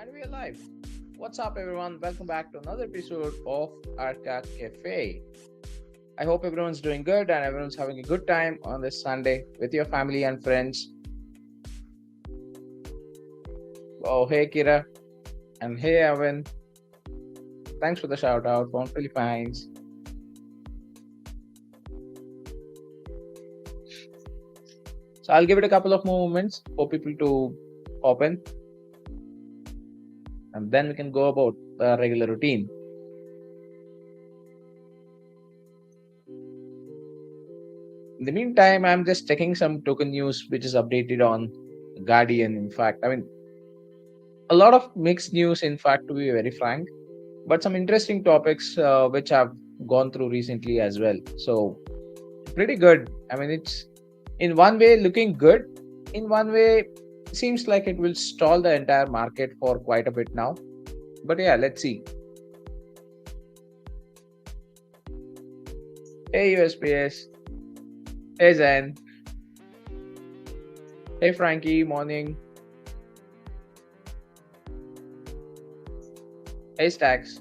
And we're live. What's up, everyone? Welcome back to another episode of Archa Cafe. I hope everyone's doing good and everyone's having a good time on this Sunday with your family and friends. Oh, hey, Kira. And hey, Evan. Thanks for the shout out from Philippines. So I'll give it a couple of more moments for people to pop in. And then we can go about the regular routine. In the meantime, I'm just checking some token news which is updated on Guardian. In fact, a lot of mixed news, in fact, to be very frank, but some interesting topics which I've gone through recently as well. So, pretty good. It's in one way looking good, in one way, seems like it will stall the entire market for quite a bit now. But yeah, let's see. Hey, USPS. Hey, Zen. Hey, Frankie. Morning. Hey, Stacks.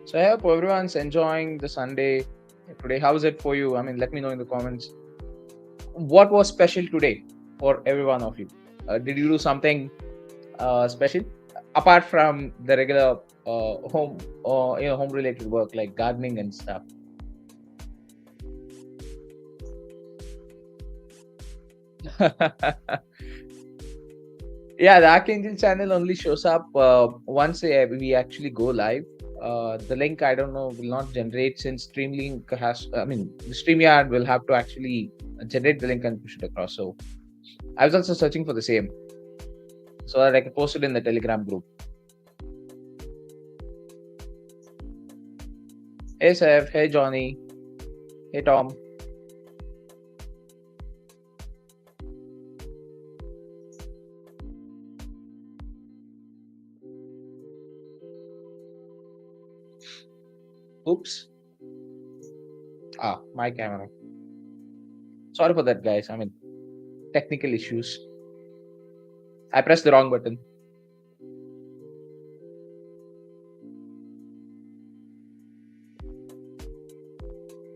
So I hope everyone's enjoying the Sunday today. How's it for you? Let me know in the comments. What was special today for every one of you? Did you do something special apart from the regular home related work like gardening and stuff? Yeah, the Archangel channel only shows up once we actually go live. The link, I don't know, will not generate since Streamlink the StreamYard will have to actually generate the link and push it across. So I was also searching for the same so that I can post it in the Telegram group. Hey, Seth. Hey, Johnny. Hey, Tom. Oops. My camera. Sorry for that, guys. Technical issues. I pressed the wrong button.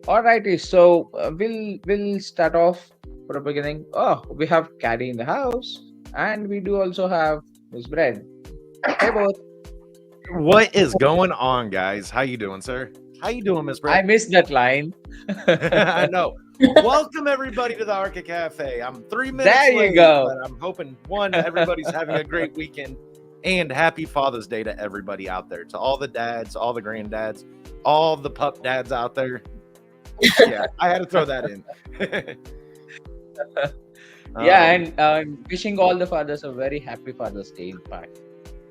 Alrighty, so we'll start off for the beginning. Oh, we have Caddy in the house, and we do also have Miss Bread. Hey, both. What is going on, guys? How you doing, sir? How you doing, Miss I Brett? missed that line. I know. Welcome everybody to the Archa Cafe. I'm 3 minutes There you late, go. but I'm hoping everybody's having a great weekend, and happy Father's Day to everybody out there, to all the dads, all the granddads, all the pup dads out there. Yeah, I had to throw that in. Yeah, and wishing all the fathers a very happy Father's Day, in fact.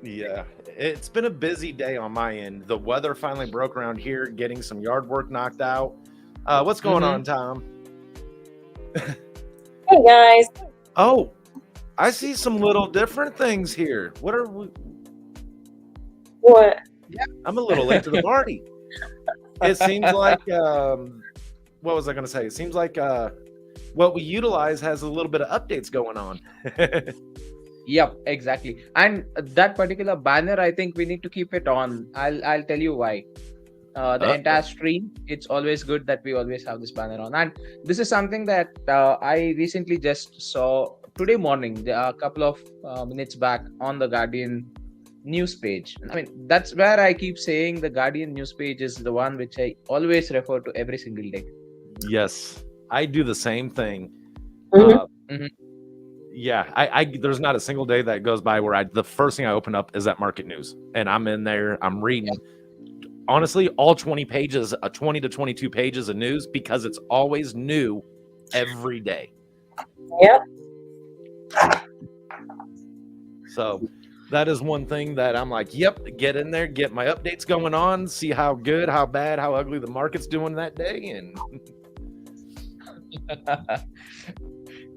Yeah, it's been a busy day on my end. The weather finally broke around here, getting some yard work knocked out. What's going on, Tom? Hey guys. Oh, I see some little different things here. What are we? What? I'm a little late to the party. It seems like what was I going to say? It seems like what we utilize has a little bit of updates going on. Yep, exactly. And that particular banner, I think we need to keep it on. I'll tell you why. The entire stream, it's always good that we always have this banner on. And this is something that I recently just saw today morning, a couple of minutes back on the Guardian news page. That's where I keep saying the Guardian news page is the one which I always refer to every single day. Yes, I do the same thing. Mm-hmm. Yeah, I there's not a single day that goes by where the first thing I open up is that market news, and I'm in there, I'm reading. Honestly, all 20 pages, 20 to 22 pages of news, because it's always new every day. Yep. So that is one thing that I'm like, yep, get in there, get my updates going on, see how good, how bad, how ugly the market's doing that day. And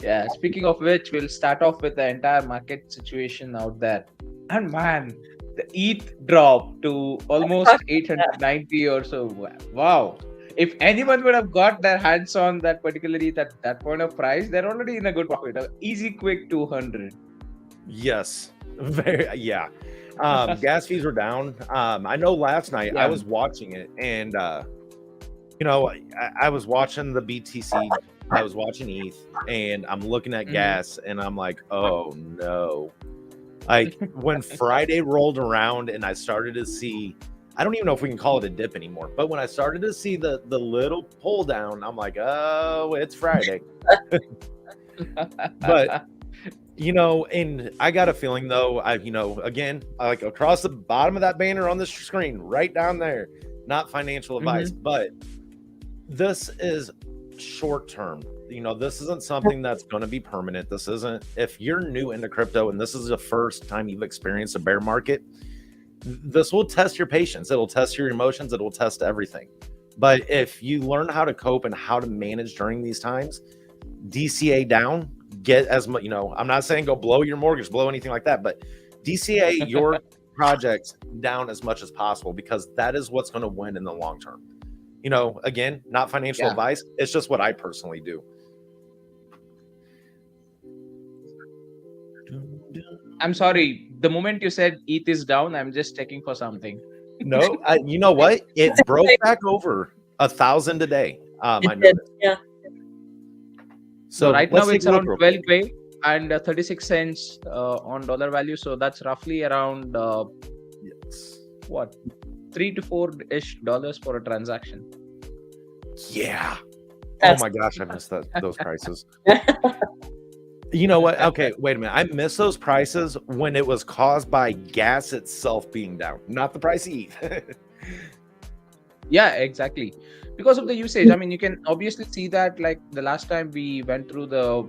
Yeah, speaking of which, we'll start off with the entire market situation out there. And man, the ETH dropped to almost 890 or so. Wow. If anyone would have got their hands on that particular ETH at that point of price, they're already in a good profit. Easy, quick 200. Yes. Very, yeah. Gas fees were down. I know last night I Yeah. was watching it, and I was watching the BTC, I was watching ETH, and I'm looking at Mhm. gas, and I'm like, oh no. Like when Friday rolled around and I started to see, I don't even know if we can call it a dip anymore, but when I started to see the little pull down, I'm like, oh, it's Friday. But and I got a feeling though, again, like across the bottom of that banner on the screen, right down there, not financial advice, but this is short term. This isn't something that's going to be permanent. This isn't, if you're new into crypto and this is the first time you've experienced a bear market, this will test your patience. It'll test your emotions. It'll test everything. But if you learn how to cope and how to manage during these times, DCA down, get as much, I'm not saying go blow your mortgage, blow anything like that, but DCA your projects down as much as possible, because that is what's going to win in the long term. Again, not financial advice. It's just what I personally do. I'm sorry. The moment you said ETH is down, I'm just checking for something. No, you know what? It broke back over 1,000 today. I It did, noticed. yeah. So right now let's it's take a look around real 12 K and 36 cents on dollar value. So that's roughly around Yes. what, $3 to $4-ish for a transaction. Yeah. That's- Oh my gosh, I missed those prices. You know what? Okay, wait a minute. I missed those prices when it was caused by gas itself being down, not the price of ETH. Yeah, exactly. Because of the usage. I mean, you can obviously see that, like the last time we went through the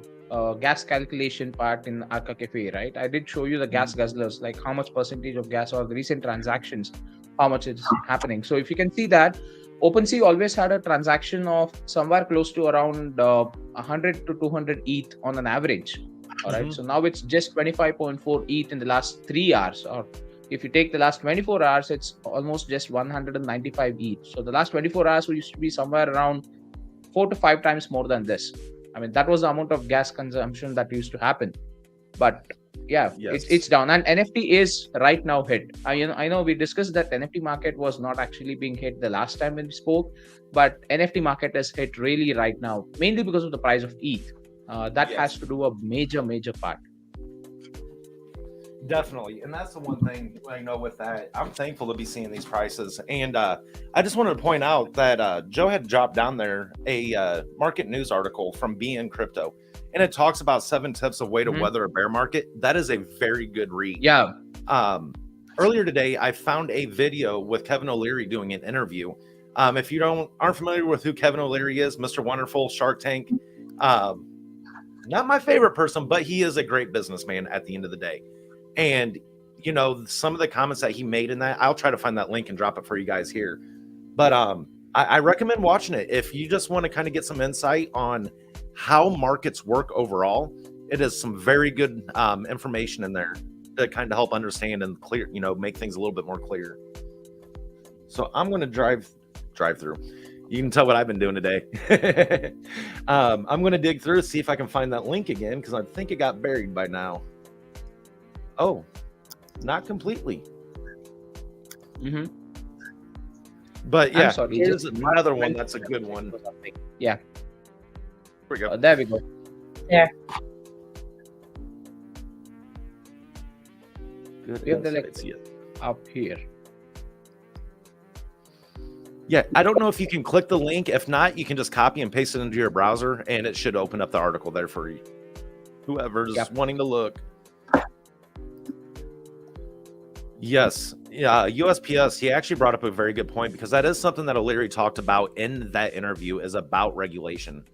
gas calculation part in Archa Cafe, right? I did show you the gas guzzlers, like how much percentage of gas or the recent transactions, how much it's happening. So if you can see that, OpenSea always had a transaction of somewhere close to around 100 to 200 ETH on an average. All right. So now it's just 25.4 ETH in the last 3 hours. Or if you take the last 24 hours, it's almost just 195 ETH. So the last 24 hours used to be somewhere around 4 to 5 times more than this. I mean, that was the amount of gas consumption that used to happen. But yeah, Yes. it's down, and NFT is right now hit. I know we discussed that NFT market was not actually being hit the last time when we spoke, but NFT market is hit really right now, mainly because of the price of ETH. That has to do a major part. Definitely. And that's the one thing I know with that. I'm thankful to be seeing these prices. And I just wanted to point out that Joe had dropped down there a market news article from BN Crypto. And it talks about 7 tips of way to weather a bear market. That is a very good read. Yeah. Earlier today, I found a video with Kevin O'Leary doing an interview. If you aren't familiar with who Kevin O'Leary is, Mr. Wonderful, Shark Tank, not my favorite person, but he is a great businessman at the end of the day. And, some of the comments that he made in that, I'll try to find that link and drop it for you guys here. But I recommend watching it. If you just want to kind of get some insight on how markets work overall, it is some very good information in there to kind of help understand and clear, make things a little bit more clear. So I'm going to drive through. You can tell what I've been doing today. I'm going to dig through, see if I can find that link again, because I think it got buried by now. Oh, not completely. But yeah, here's another one that's a good one. Yeah. Here we go. There we go. Yeah. Good. We have the link up here. Yeah, I don't know if you can click the link. If not, you can just copy and paste it into your browser, and it should open up the article there for you. Whoever's wanting to look. Yes. Yeah. USPS, he actually brought up a very good point, because that is something that O'Leary talked about in that interview, is about regulation.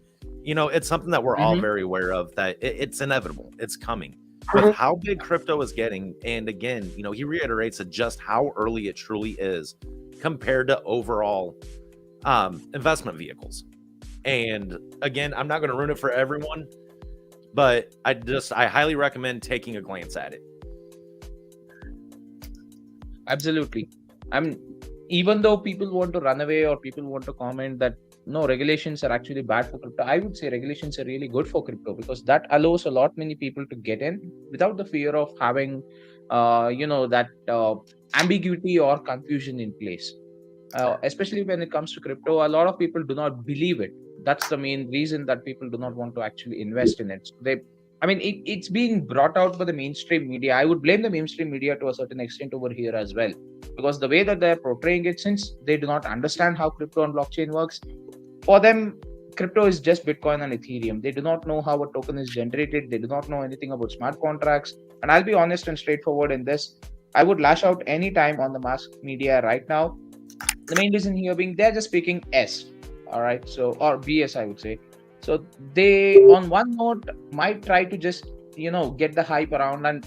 It's something that we're all very aware of, that it's inevitable. It's coming. With how big crypto is getting, and again, he reiterates just how early it truly is compared to overall investment vehicles. And again, I'm not going to ruin it for everyone, but I highly recommend taking a glance at it. Absolutely. I mean, even though people want to run away or people want to comment that no, regulations are actually bad for crypto, I would say regulations are really good for crypto because that allows a lot many people to get in without the fear of having, that ambiguity or confusion in place. Especially when it comes to crypto, a lot of people do not believe it. That's the main reason that people do not want to actually invest in it. So it's being brought out by the mainstream media. I would blame the mainstream media to a certain extent over here as well, because the way that they're portraying it, since they do not understand how crypto and blockchain works, for them, crypto is just Bitcoin and Ethereum. They do not know how a token is generated. They do not know anything about smart contracts. And I'll be honest and straightforward in this. I would lash out any time on the mass media right now. The main reason here being they're just speaking S, all right, so or BS, I would say. So they, on one note, might try to just get the hype around, and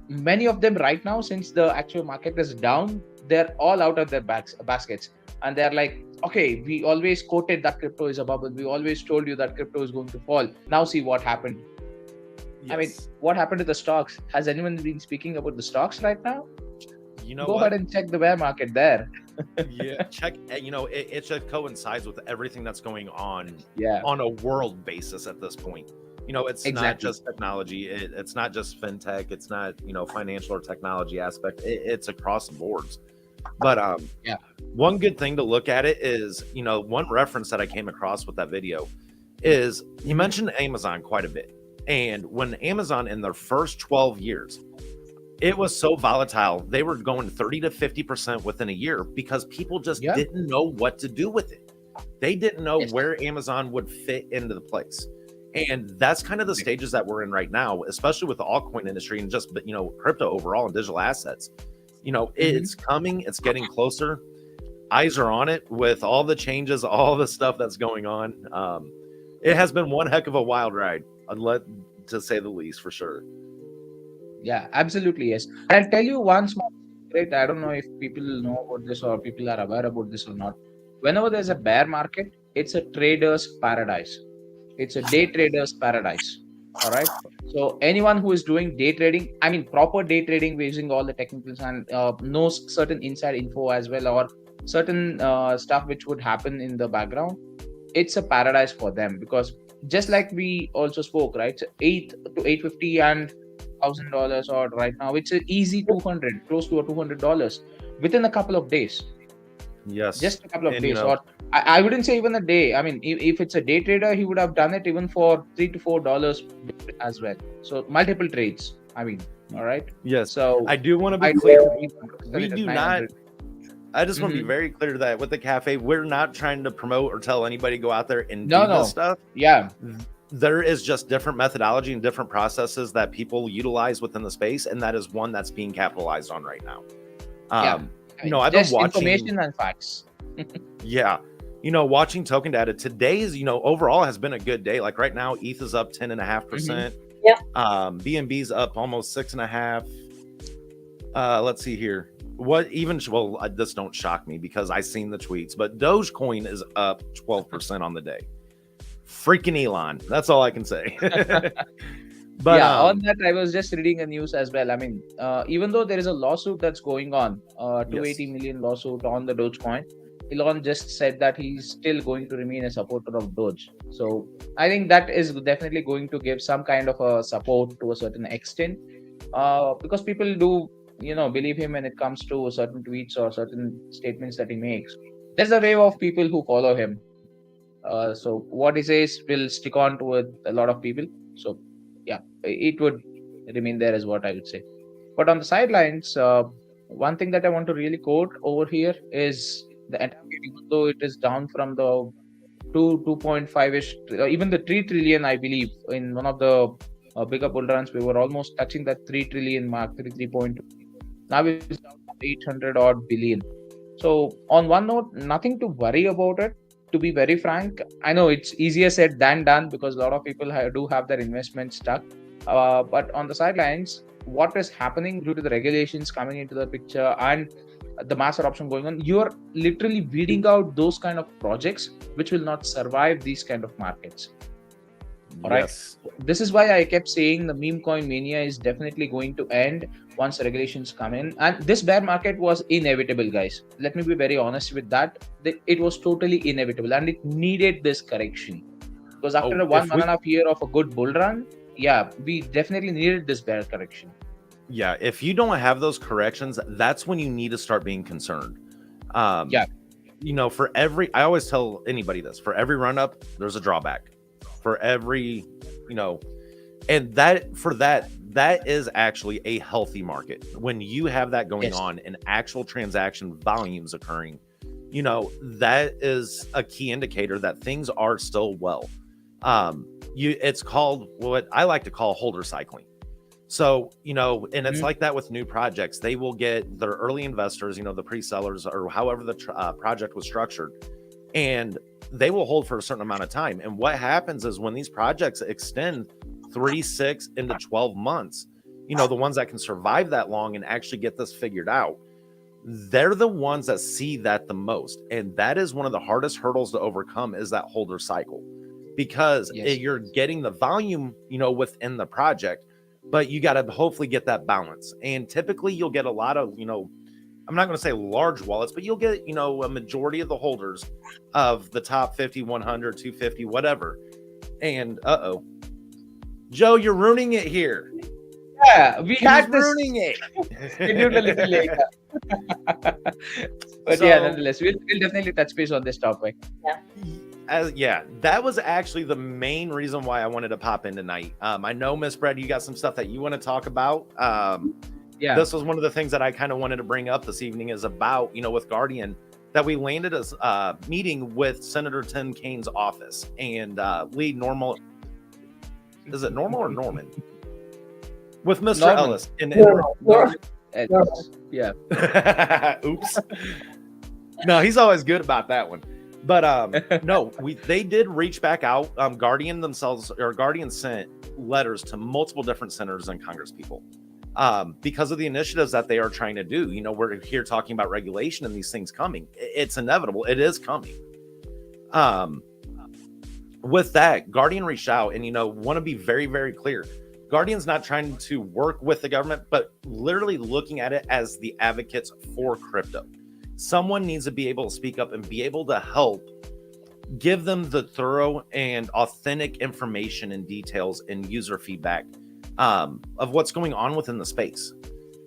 many of them right now, since the actual market is down, they're all out of their baskets, and they're like, okay, we always quoted that crypto is a bubble. We always told you that crypto is going to fall. Now see what happened. I mean, Yes. what happened to the stocks? Has anyone been speaking about the stocks right now? You know Go what? ahead and check the bear market there. Yeah, check. It just coincides with everything that's going on Yeah, on a world basis at this point. It's not exactly. just technology. It's not just fintech. It's not financial or technology aspect. It's across the boards. But Yeah. one good thing to look at it is one reference that I came across with that video is you mentioned Amazon quite a bit, and when Amazon in their first 12 years it was so volatile. They were going 30 to 50% within a year because people just Yeah. didn't know what to do with it. They didn't know Yes. where Amazon would fit into the place. And that's kind of the stages that we're in right now, especially with the altcoin industry and just crypto overall and digital assets. It's coming, it's getting closer. Eyes are on it with all the changes, all the stuff that's going on. It has been one heck of a wild ride, to say the least, for sure. Yeah, absolutely. Yes. I'll tell you one small secret. I don't know if people know about this or people are aware about this or not. Whenever there's a bear market, it's a trader's paradise. It's a day trader's paradise. All right. So anyone who is doing day trading, I mean proper day trading, using all the technicals and knows certain inside info as well, or certain stuff which would happen in the background, it's a paradise for them, because just like we also spoke, right? So 8 to 850 and $1,000, or right now it's an easy 200, close to a $200 within a couple of days, Yes. just a couple of And days, or I wouldn't say even a day. I mean, if it's a day trader, he would have done it even for $3 to $4 as well. So multiple trades. I mean, all right. yes, So I do want to I be clear. sell We it at do not. 900. I just want to be Mhm. very clear that with the cafe, we're not trying to promote or tell anybody go out there and No, do this no, stuff. yeah, There is just different methodology and different processes that people utilize within the space, and that is one that's being capitalized on right now. yeah. I've been Just watching. information and facts. Yeah. Watching token data. Today's, overall has been a good day. Like right now, ETH is up 10.5%. Yeah. BNB's up almost 6.5. Let's see here. This don't shock me because I seen the tweets, but Dogecoin is up 12% on the day. Freaking Elon. That's all I can say. But yeah, on that, I was just reading a news as well. I mean, even though there is a lawsuit that's going on, 280 million lawsuit on the Dogecoin, Elon just said that he's still going to remain a supporter of Doge. So I think that is definitely going to give some kind of a support to a certain extent, because people do, believe him when it comes to certain tweets or certain statements that he makes. There's a wave of people who follow him. So what he says will stick on to with a lot of people. So yeah, it would remain there, is what I would say. But on the sidelines, one thing that I want to really quote over here is the entire, even though it is down from the 2.5 ish, even the 3 trillion, I believe, in one of the bigger bull runs, we were almost touching that 3 trillion mark, 3.2. Now it's down to 800 odd billion. So on one note, nothing to worry about it. To be very frank, I know it's easier said than done because a lot of people do have their investment stuck. But on the sidelines, what is happening due to the regulations coming into the picture and the mass adoption going on, you're literally weeding out those kind of projects which will not survive these kind of markets. All right. yes. This is why I kept saying the meme coin mania is definitely going to end once the regulations come in. And this bear market was inevitable, guys. Let me be very honest with that. It was totally inevitable and it needed this correction. Because after Oh, a one and a half year of a good bull run, yeah, we definitely needed this bear correction. yeah, if you don't have those corrections, that's when you need to start being concerned. Yeah. For every, I always tell anybody this: for every run up, there's a drawback. For every, and that is actually a healthy market when you have that going Yes. on and actual transaction volumes occurring. That is a key indicator that things are still well. It's called what I like to call holder cycling. So, and it's like that with new projects. They will get their early investors, the pre-sellers, or however the project was structured, and they will hold for a certain amount of time. And what happens is when these projects extend 3, 6 into 12 months, the ones that can survive that long and actually get this figured out, they're the ones that see that the most. And that is one of the hardest hurdles to overcome, is that holder cycle, because Yes. you're getting the volume, within the project, but you got to hopefully get that balance. And typically you'll get a lot of, I'm not going to say large wallets, but you'll get, a majority of the holders of the top 50, 100, 250, whatever. And Joe, you're ruining it here. Yeah, we had this ruining it. scheduled a little later. But yeah, nonetheless, we'll definitely touch base on this topic. That was actually the main reason why I wanted to pop in tonight. I know, Miss Brad, you got some stuff that you want to talk about. Yeah. This was one of the things that I kind of wanted to bring up this evening, is about, with Guardian, that we landed a meeting with Senator Tim Kaine's office and lead Normal. Is it Normal or Norman? With Mr. Norman. Ellis. Yeah. Oops. No, he's always good about that one. But no, they did reach back out. Guardian sent letters to multiple different senators and congresspeople because of the initiatives that they are trying to do. We're here talking about regulation and these things coming. It's inevitable. It is coming. With that, Guardian reached out and, want to be very, very clear. Guardian's not trying to work with the government, but literally looking at it as the advocates for crypto. Someone needs to be able to speak up and be able to help give them the thorough and authentic information and details and user feedback of what's going on within the space.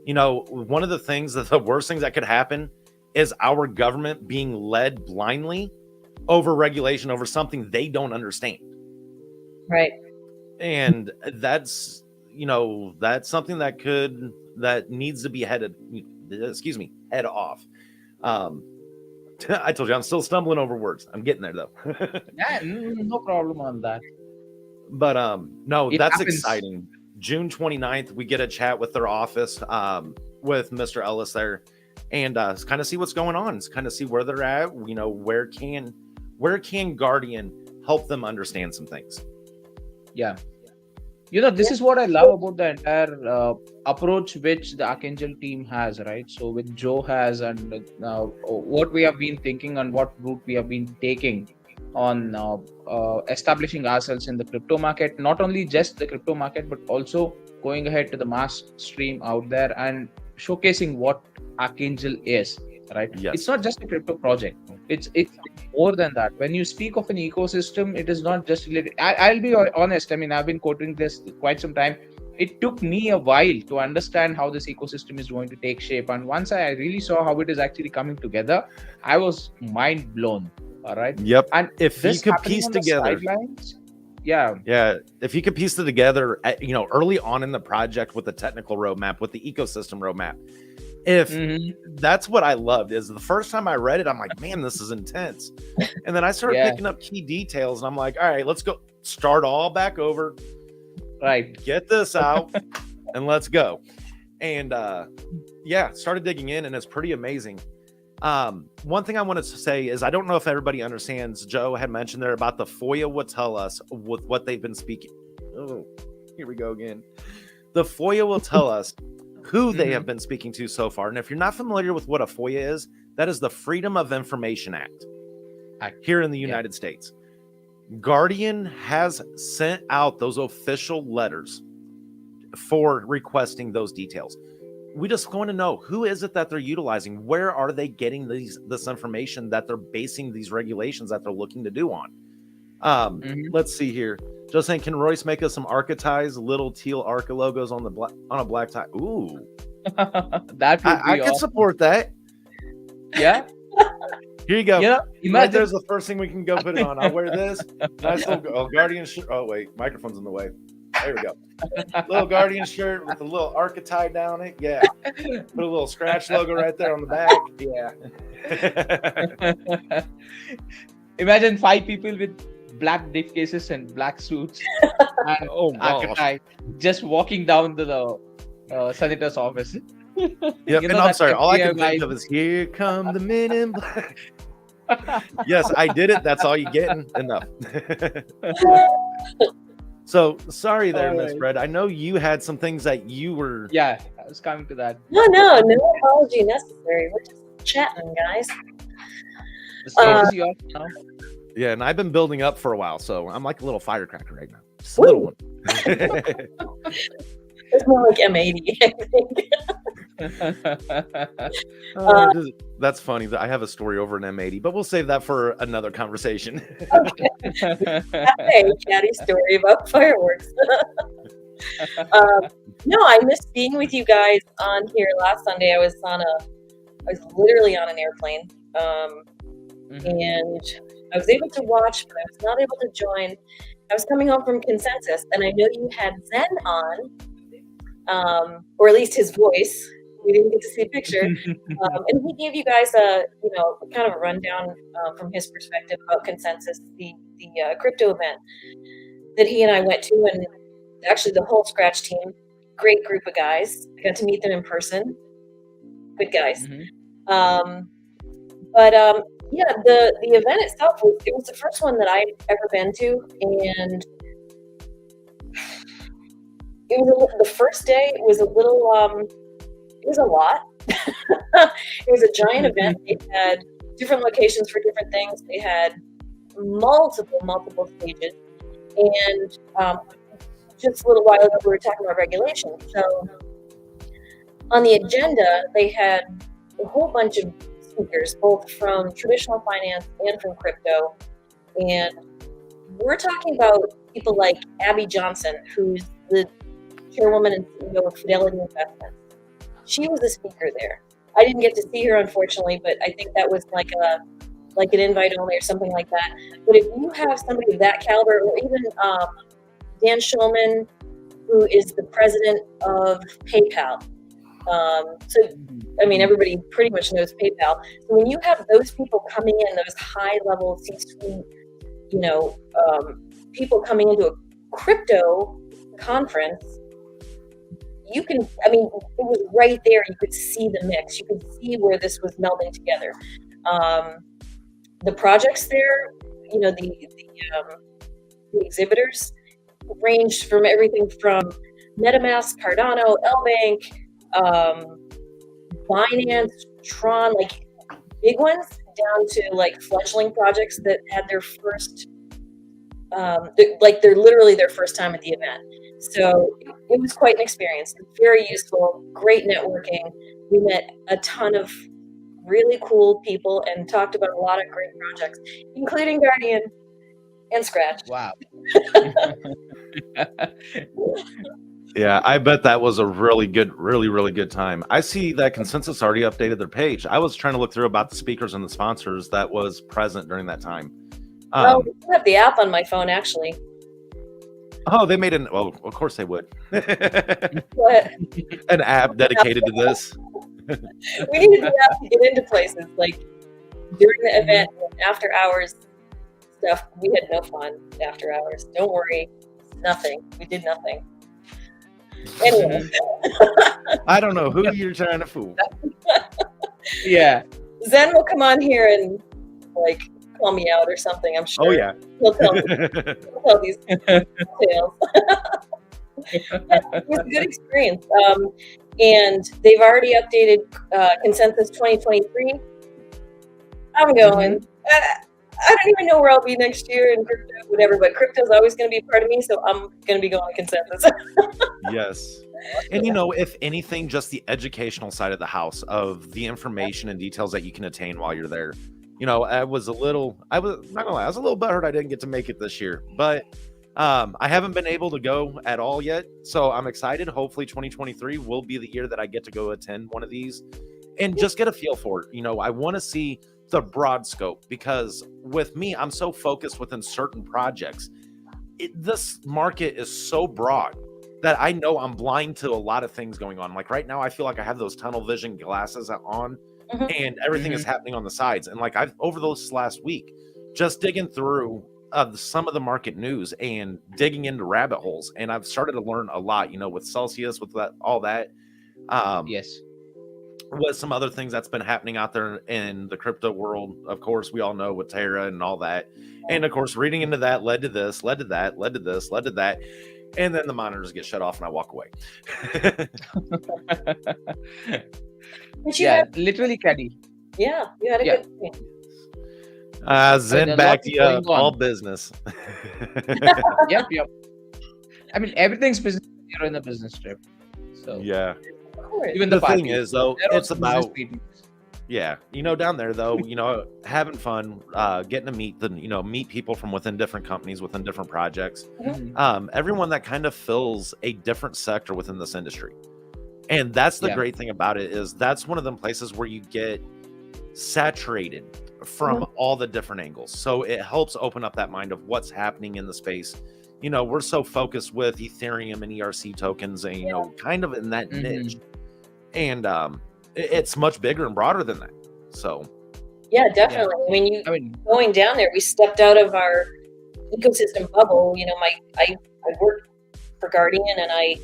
One of the things, the worst things that could happen is our government being led blindly over regulation, over something they don't understand. Right. And that's something that needs to be head off. I told you I'm still stumbling over words. I'm getting there though. Yeah, no problem on that. But no, It that's happens. exciting. June 29th, we get a chat with their office, with Mr. Ellis there, and kind of see what's going on, kind of see where they're at. Where can Guardian help them understand some things? Yeah. This is what I love about the entire approach which the Archangel team has, right? So with Joe has, and what we have been thinking and what route we have been taking on establishing ourselves in the crypto market, not only just the crypto market, but also going ahead to the mass stream out there and showcasing what Archangel is, right? Yes. It's not just a crypto project. It's more than that. When you speak of an ecosystem, it is not just related. I'll be honest. I mean, I've been quoting this quite some time. It took me a while to understand how this ecosystem is going to take shape. And once I really saw how it is actually coming together, I was mind blown. All right. Yep. And if you could piece together, if you could piece it together, early on in the project with the technical roadmap, with the ecosystem roadmap, that's what I loved. Is the first time I read it, I'm like, man, this is intense. And then I started picking up key details, and I'm like, all right, let's go start all back over. Right. Get this out, and let's go. And started digging in, and it's pretty amazing. One thing I wanted to say is, I don't know if everybody understands. Joe had mentioned there about the FOIA will tell us with what they've been speaking. Oh, here we go again. The FOIA will tell us who they have been speaking to so far. And if you're not familiar with what a FOIA is, that is the Freedom of Information Act here in the United States. Guardian has sent out those official letters for requesting those details. we just want to know, who is it that they're utilizing? Where are they getting this information that they're basing these regulations that they're looking to do on? Let's see here. Just saying, can Royce make us some Archa ties, little teal Archa logos on a black tie? Ooh, That would I be could awesome. support that. Yeah. Here you go. Yeah. Right Imagine. there's the first thing we can go put it on. I'll wear this. Nice little Guardian shirt. Oh, wait. Microphone's in the way. There we go. Little Guardian shirt with a little Archa tie down it. Yeah. Put a little scratch logo right there on the back. Yeah. Imagine 5 people with black briefcases and black suits and Oh, Archa gosh. tie, just walking down to the senator's office. Yep. You And know I'm that sorry. All I can FBI think of is, here come the men in black. Yes, I did it. That's all you getting. Enough. So sorry there, Miss Alright. Fred. I know you had some things that you were. Yeah, I was coming to that. No apology necessary. We're just chatting, guys. The stage is yours now. Yeah, and I've been building up for a while, so I'm like a little firecracker right now. Just a little one. It's more like M80, I think. That's funny. I have a story over an M80, but we'll save that for another conversation. Hey, chatty story about fireworks. No, I missed being with you guys on here last Sunday. I was literally on an airplane, and I was able to watch, but I was not able to join. I was coming home from Consensus, and I know you had Zen on, or at least his voice. We didn't get to see a picture, and he gave you guys kind of a rundown from his perspective about Consensus, the crypto event that he and I went to, and actually the whole Scratch team, great group of guys. I got to meet them in person. Good guys. Yeah, the event itself was the first one that I've ever been to, and it was the first day. It was a little. It was a lot. It was a giant event. They had different locations for different things. They had multiple stages, and just a little while ago we were talking about regulation. So on the agenda, they had a whole bunch of speakers, both from traditional finance and from crypto. And we're talking about people like Abby Johnson, who's the chairwoman and CEO of Fidelity Investments. She was a speaker there. I didn't get to see her, unfortunately, but I think that was like an invite only or something like that. But if you have somebody of that caliber, or even Dan Schulman, who is the president of PayPal. Everybody pretty much knows PayPal. So when you have those people coming in, those high-level C-suite, people coming into a crypto conference, it was right there. You could see the mix. You could see where this was melding together. The projects there, the exhibitors ranged from everything from MetaMask, Cardano, LBank, Binance, Tron, like big ones, down to like fledgling projects that had their first, they're literally their first time at the event. So it was quite an experience. Very useful, great networking. We met a ton of really cool people and talked about a lot of great projects, including Guardian and Scratch. Wow. Yeah, I bet that was a really good time. I see that Consensus already updated their page. I was trying to look through about the speakers and the sponsors that was present during that time. I have the app on my phone, actually. Oh, they made well, of course they would. What? An app dedicated to this. We needed the app to get into places. Like during the event, after hours stuff, we had no fun after hours. Don't worry. Nothing. We did nothing. Anyway. I don't know who you're trying to fool. Yeah. Zen will come on here and call me out or something, I'm sure. Oh yeah. He'll tell these tales. It was a good experience. And they've already updated Consensus 2023. I'm going. I don't even know where I'll be next year in crypto, whatever. But crypto's always going to be a part of me, so I'm going to be going consensus. Yes. And if anything, just the educational side of the house of the information and details that you can attain while you're there. I was not gonna lie, I was a little butthurt I didn't get to make it this year, but I haven't been able to go at all yet. So I'm excited. Hopefully 2023 will be the year that I get to go attend one of these and just get a feel for it. I want to see the broad scope, because with me, I'm so focused within certain projects. This market is so broad that I know I'm blind to a lot of things going on. Like right now, I feel like I have those tunnel vision glasses on, and everything is happening on the sides. And like I've over those last week, just digging through some of the market news and digging into rabbit holes, and I've started to learn a lot. With Celsius, with all that. Yes. With some other things that's been happening out there in the crypto world. Of course, we all know with Terra and all that. And of course, reading into that led to this, led to that, led to this, led to that. And then the monitors get shut off and I walk away. Yeah, literally, Caddy. Yeah, you had a Yeah. good point. Zen back to you, all business. Yep. I mean, everything's business. You're in a business trip. So Yeah. Of course. even The the thing party. is, though, They're it's also business about, meetings. yeah, down there, though, having fun, getting to meet people from within different companies, within different projects. Everyone that kind of fills a different sector within this industry. And that's the Yeah. great thing about it, is that's one of them places where you get saturated from all the different angles. So it helps open up that mind of what's happening in the space. We're so focused with Ethereum and ERC tokens and, kind of in that niche. And it's much bigger and broader than that. So Yeah, definitely. I mean, going down there, we stepped out of our ecosystem bubble. I worked for Guardian, and I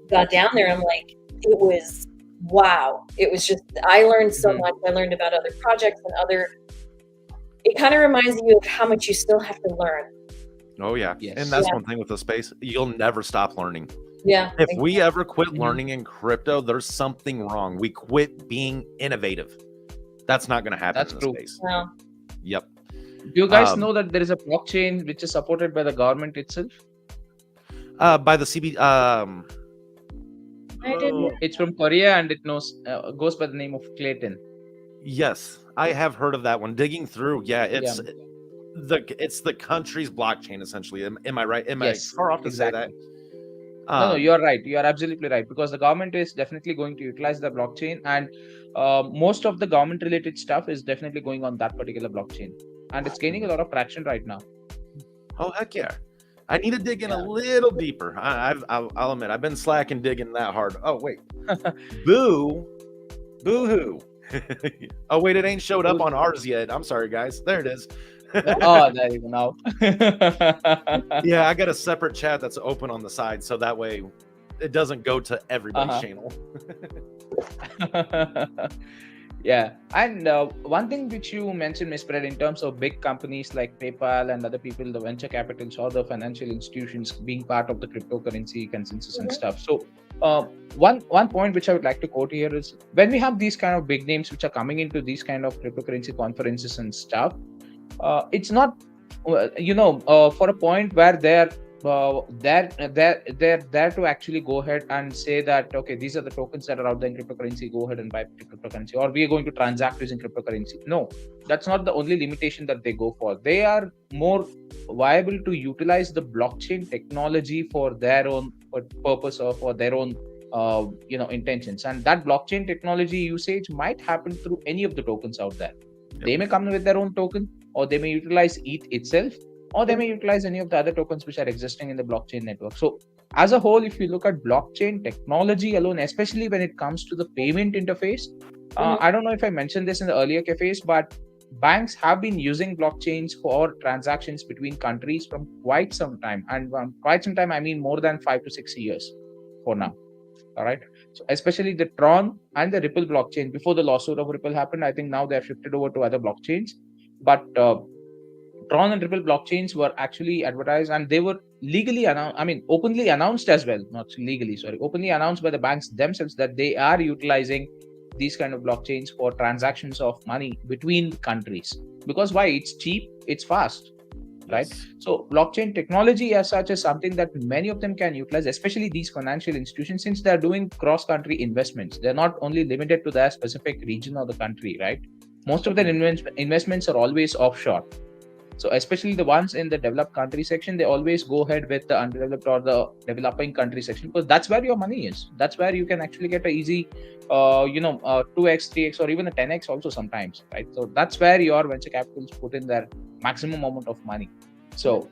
got down there. And I'm like, it was wow. It was just, I learned so much. I learned about other projects and it kind of reminds you of how much you still have to learn. Oh yeah. Yes. And that's one thing with the space, you'll never stop learning. Yeah. If we ever quit learning in crypto, there's something wrong. We quit being innovative. That's not going to happen That's in true. this space. Wow. Yep. Do you guys know that there is a blockchain which is supported by the government itself? By the CB I didn't. It's from Korea, and it goes by the name of Clayton. Yes, I have heard of that one. Digging through, it's the country's blockchain essentially. Am I right? Am I far off to say that? No, you're right. You are absolutely right, because the government is definitely going to utilize the blockchain, and most of the government related stuff is definitely going on that particular blockchain, and it's gaining a lot of traction right now. Oh heck yeah! I need to dig in a little deeper. I'll admit I've been slacking digging that hard. Oh wait, boo hoo. Oh wait, it ain't showed up on ours yet. I'm sorry guys. There it is. Oh, there you go now. Yeah, I got a separate chat that's open on the side, so that way it doesn't go to everybody's channel. Yeah, and one thing which you mentioned, Ms. Fred, in terms of big companies like PayPal and other people, the venture capitals or the financial institutions being part of the cryptocurrency consensus and stuff. So one point which I would like to quote here is, when we have these kind of big names which are coming into these kind of cryptocurrency conferences and stuff, it's not, for a point where they're there to actually go ahead and say that, okay, these are the tokens that are out there in cryptocurrency, go ahead and buy cryptocurrency, or we are going to transact using cryptocurrency. No, that's not the only limitation that they go for. They are more viable to utilize the blockchain technology for their own purpose or for their own intentions, and that blockchain technology usage might happen through any of the tokens out there. They may come with their own token, or they may utilize ETH itself, or they may utilize any of the other tokens which are existing in the blockchain network. So as a whole, if you look at blockchain technology alone, especially when it comes to the payment interface, I don't know if I mentioned this in the earlier cafes, but banks have been using blockchains for transactions between countries from quite some time. And quite some time, I mean more than 5 to 6 years for now. All right. So especially the Tron and the Ripple blockchain, before the lawsuit of Ripple happened, I think now they have shifted over to other blockchains. But Tron and Ripple blockchains were actually advertised, and they were legally announced, openly announced as well, not legally, sorry, openly announced by the banks themselves that they are utilizing these kind of blockchains for transactions of money between countries. Because why? It's cheap, it's fast, right? Yes. So blockchain technology as such is something that many of them can utilize, especially these financial institutions, since they're doing cross-country investments. They're not only limited to their specific region or the country, right? Most of their investments are always offshore. So especially the ones in the developed country section, they always go ahead with the undeveloped or the developing country section, because that's where your money is. That's where you can actually get a easy 2x, 3x, or even a 10x also sometimes, right? So that's where your venture capitals put in their maximum amount of money. So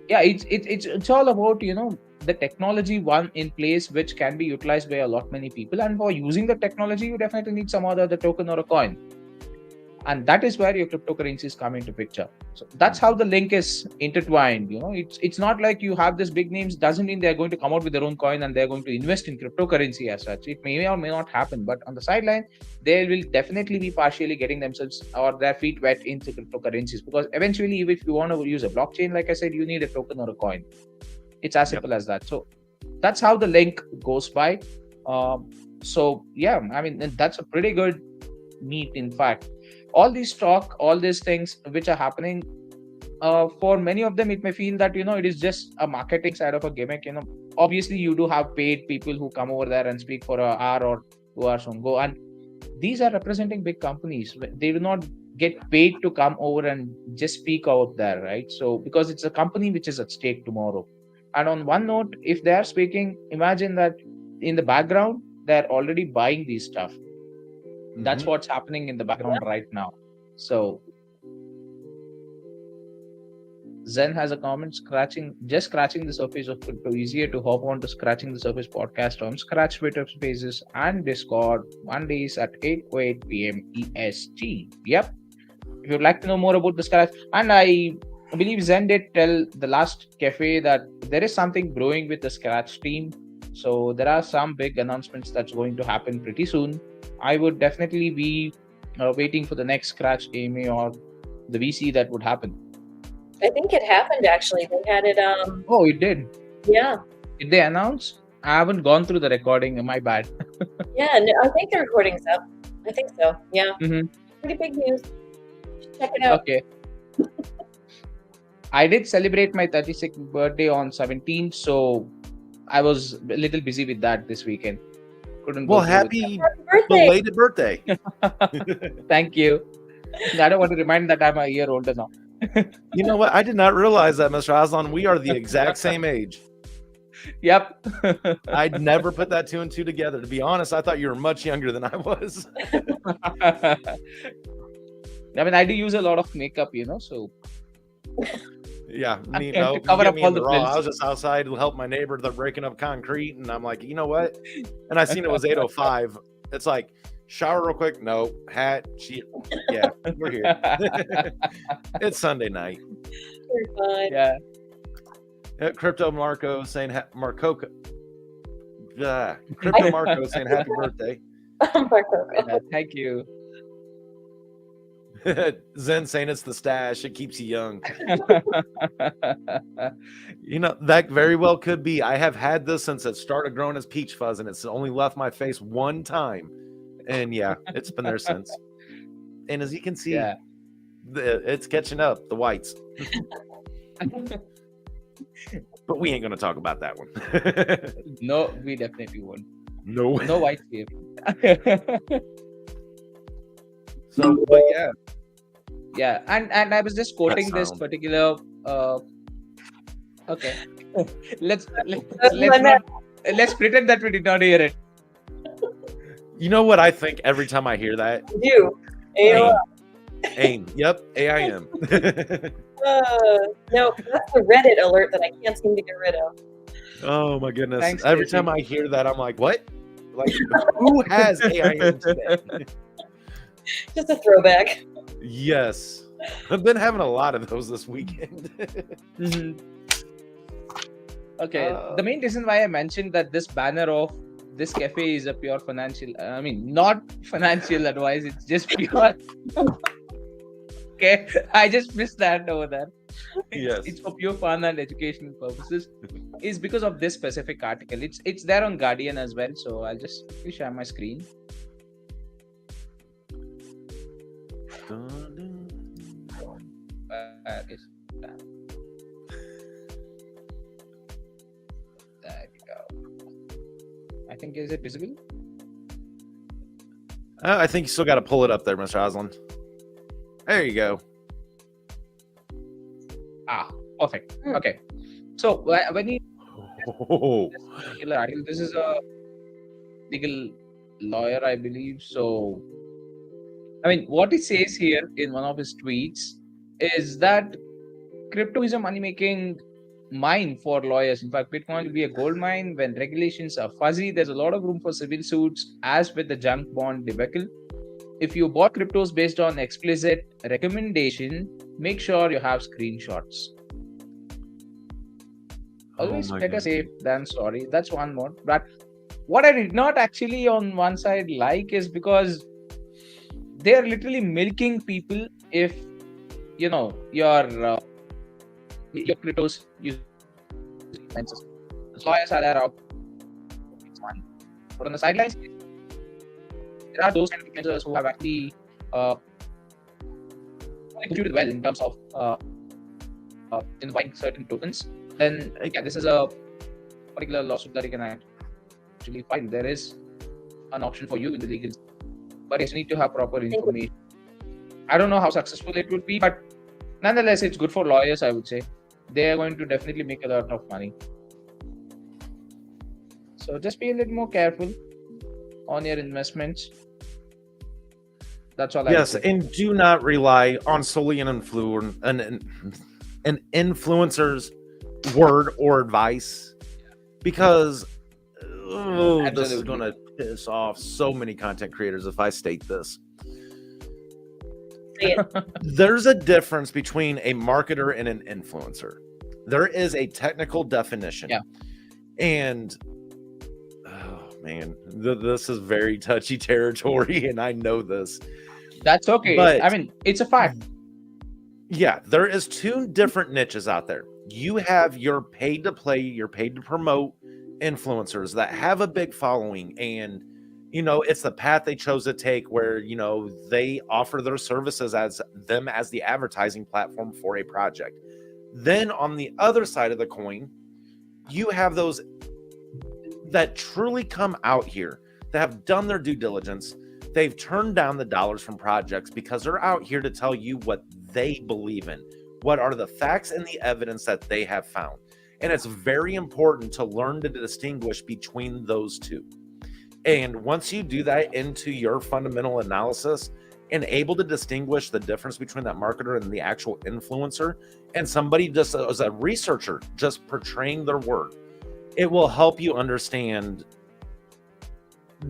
it's all about the technology one in place which can be utilized by a lot many people, and for using the technology you definitely need some other the token or a coin, and that is where your cryptocurrencies come into picture. So that's how the link is intertwined. It's not like you have this big names doesn't mean they're going to come out with their own coin and they're going to invest in cryptocurrency as such. It may or may not happen, but on the sideline they will definitely be partially getting themselves or their feet wet into cryptocurrencies, because eventually if you want to use a blockchain, like I said, you need a token or a coin. It's as simple as that. So that's how the link goes by. So yeah, I mean, that's a pretty good meet. In fact, all these things which are happening, for many of them it may feel that it is just a marketing side of a gimmick. Obviously you do have paid people who come over there and speak for an hour or 2 hours on go, and these are representing big companies. They do not get paid to come over and just speak out there, right? So because it's a company which is at stake tomorrow. And on one note, if they are speaking, imagine that in the background they're already buying these stuff. That's what's happening in the background right now. So Zen has a comment, scratching the surface of crypto. Easier to hop on to Scratching the Surface podcast on Scratch, Twitter Spaces, and Discord Mondays at 8:08 p.m. EST. Yep. If you'd like to know more about the Scratch, and I believe Zen did tell the last cafe that there is something brewing with the Scratch team. So there are some big announcements that's going to happen pretty soon. I would definitely be waiting for the next Scratch AMA or the VC that would happen. I think it happened actually. They had it. Oh, it did. Yeah. Did they announce? I haven't gone through the recording. My bad. Yeah, no, I think the recording's up. I think so. Yeah. Mm-hmm. Pretty big news. Check it out. Okay. I did celebrate my 36th birthday on 17th, so I was a little busy with that this weekend. Couldn't go. Well, happy birthday. belated birthday. Thank you. I don't want to remind that I'm a year older now. You know what? I did not realize that, Mr. Aslan. We are the exact same age. Yep. I'd never put that 2 and 2 together. To be honest, I thought you were much younger than I was. I mean, I do use a lot of makeup, so. Yeah, to cover up all the I pills. was just outside to help my neighbor. They're breaking up concrete, and I'm like, you know what? And I seen it was 8:05. It's like, shower real quick. No, hat. Yeah, we're here. It's Sunday night. You're fine. Yeah. Crypto Marco saying Crypto Marco saying happy birthday. Yeah, thank you. Zen saying it's the stash. It keeps you young. That very well could be. I have had this since it started growing as peach fuzz, and it's only left my face one time. And yeah, it's been there since. And as you can see, it's catching up, the whites. But we ain't going to talk about that one. No, we definitely won't. No whites here. So, but yeah, and I was just quoting this particular. Okay, let's pretend that we did not hear it. You know what I think every time I hear that? You. AIM. Yep, AIM. No, that's the Reddit alert that I can't seem to get rid of. Oh my goodness! Thanks, every Casey. time I hear that, I'm like, what? Like, who has AIM today? Just a throwback. Yes, I've been having a lot of those this weekend. Okay, the main reason why I mentioned that this banner of this cafe is a pure financial, not financial advice, it's just pure. Okay, I just missed that over there. Yes. It's for pure fun and educational purposes. Is because of this specific article. It's there on Guardian as well. So I'll just quickly share my screen. Where is that? There you go. I think, is it visible? I think you still got to pull it up there, Mr. Osland. There you go. Perfect. Okay. So when you Oh. this particular article, this is a legal lawyer, I believe. So, I mean, what he says here in one of his tweets is that crypto is a money making mine for lawyers. In fact, Bitcoin will be a gold mine when regulations are fuzzy. There's a lot of room for civil suits, as with the junk bond debacle. If you bought cryptos based on explicit recommendation, make sure you have screenshots. Always better safe than sorry. That's one more. But what I did not actually on one side like is because they're literally milking people if your cryptos use expenses. The lawyers are there out money. But on the sidelines, there are those kind of influencers who have actually contributed well in terms of in buying certain tokens. Then this is a particular lawsuit that you can actually find. There is an option for you in the legal, but you need to have proper information. I don't know how successful it would be, but nonetheless, it's good for lawyers, I would say. They are going to definitely make a lot of money. So just be a little more careful on your investments. That's all I would say. And do not rely on solely an influencer's word or advice, because this is going to piss off so many content creators if I state this. There's a difference between a marketer and an influencer. There is a technical definition. And oh man, this is very touchy territory, and I know this. That's okay. But I mean, it's a fact. Yeah, there is two different niches out there. You have your paid to play, your paid to promote influencers that have a big following, and it's the path they chose to take, where they offer their services as the advertising platform for a project. Then on the other side of the coin, you have those that truly come out here, that have done their due diligence. They've turned down the dollars from projects because they're out here to tell you what they believe in, what are the facts and the evidence that they have found. And it's very important to learn to distinguish between those two. And once you do that into your fundamental analysis and able to distinguish the difference between that marketer and the actual influencer, and somebody just as a researcher just portraying their word, it will help you understand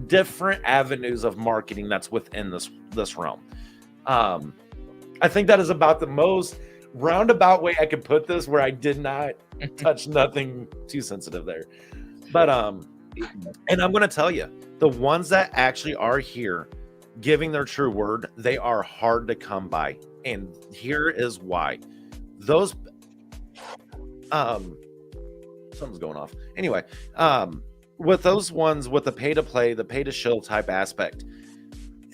different avenues of marketing that's within this realm. I think that is about the most roundabout way I could put this, where I did not touch nothing too sensitive there. But and I'm going to tell you, the ones that actually are here giving their true word, they are hard to come by. And here is why. Those something's going off. Anyway, with those ones with the pay to play, the pay to show type aspect,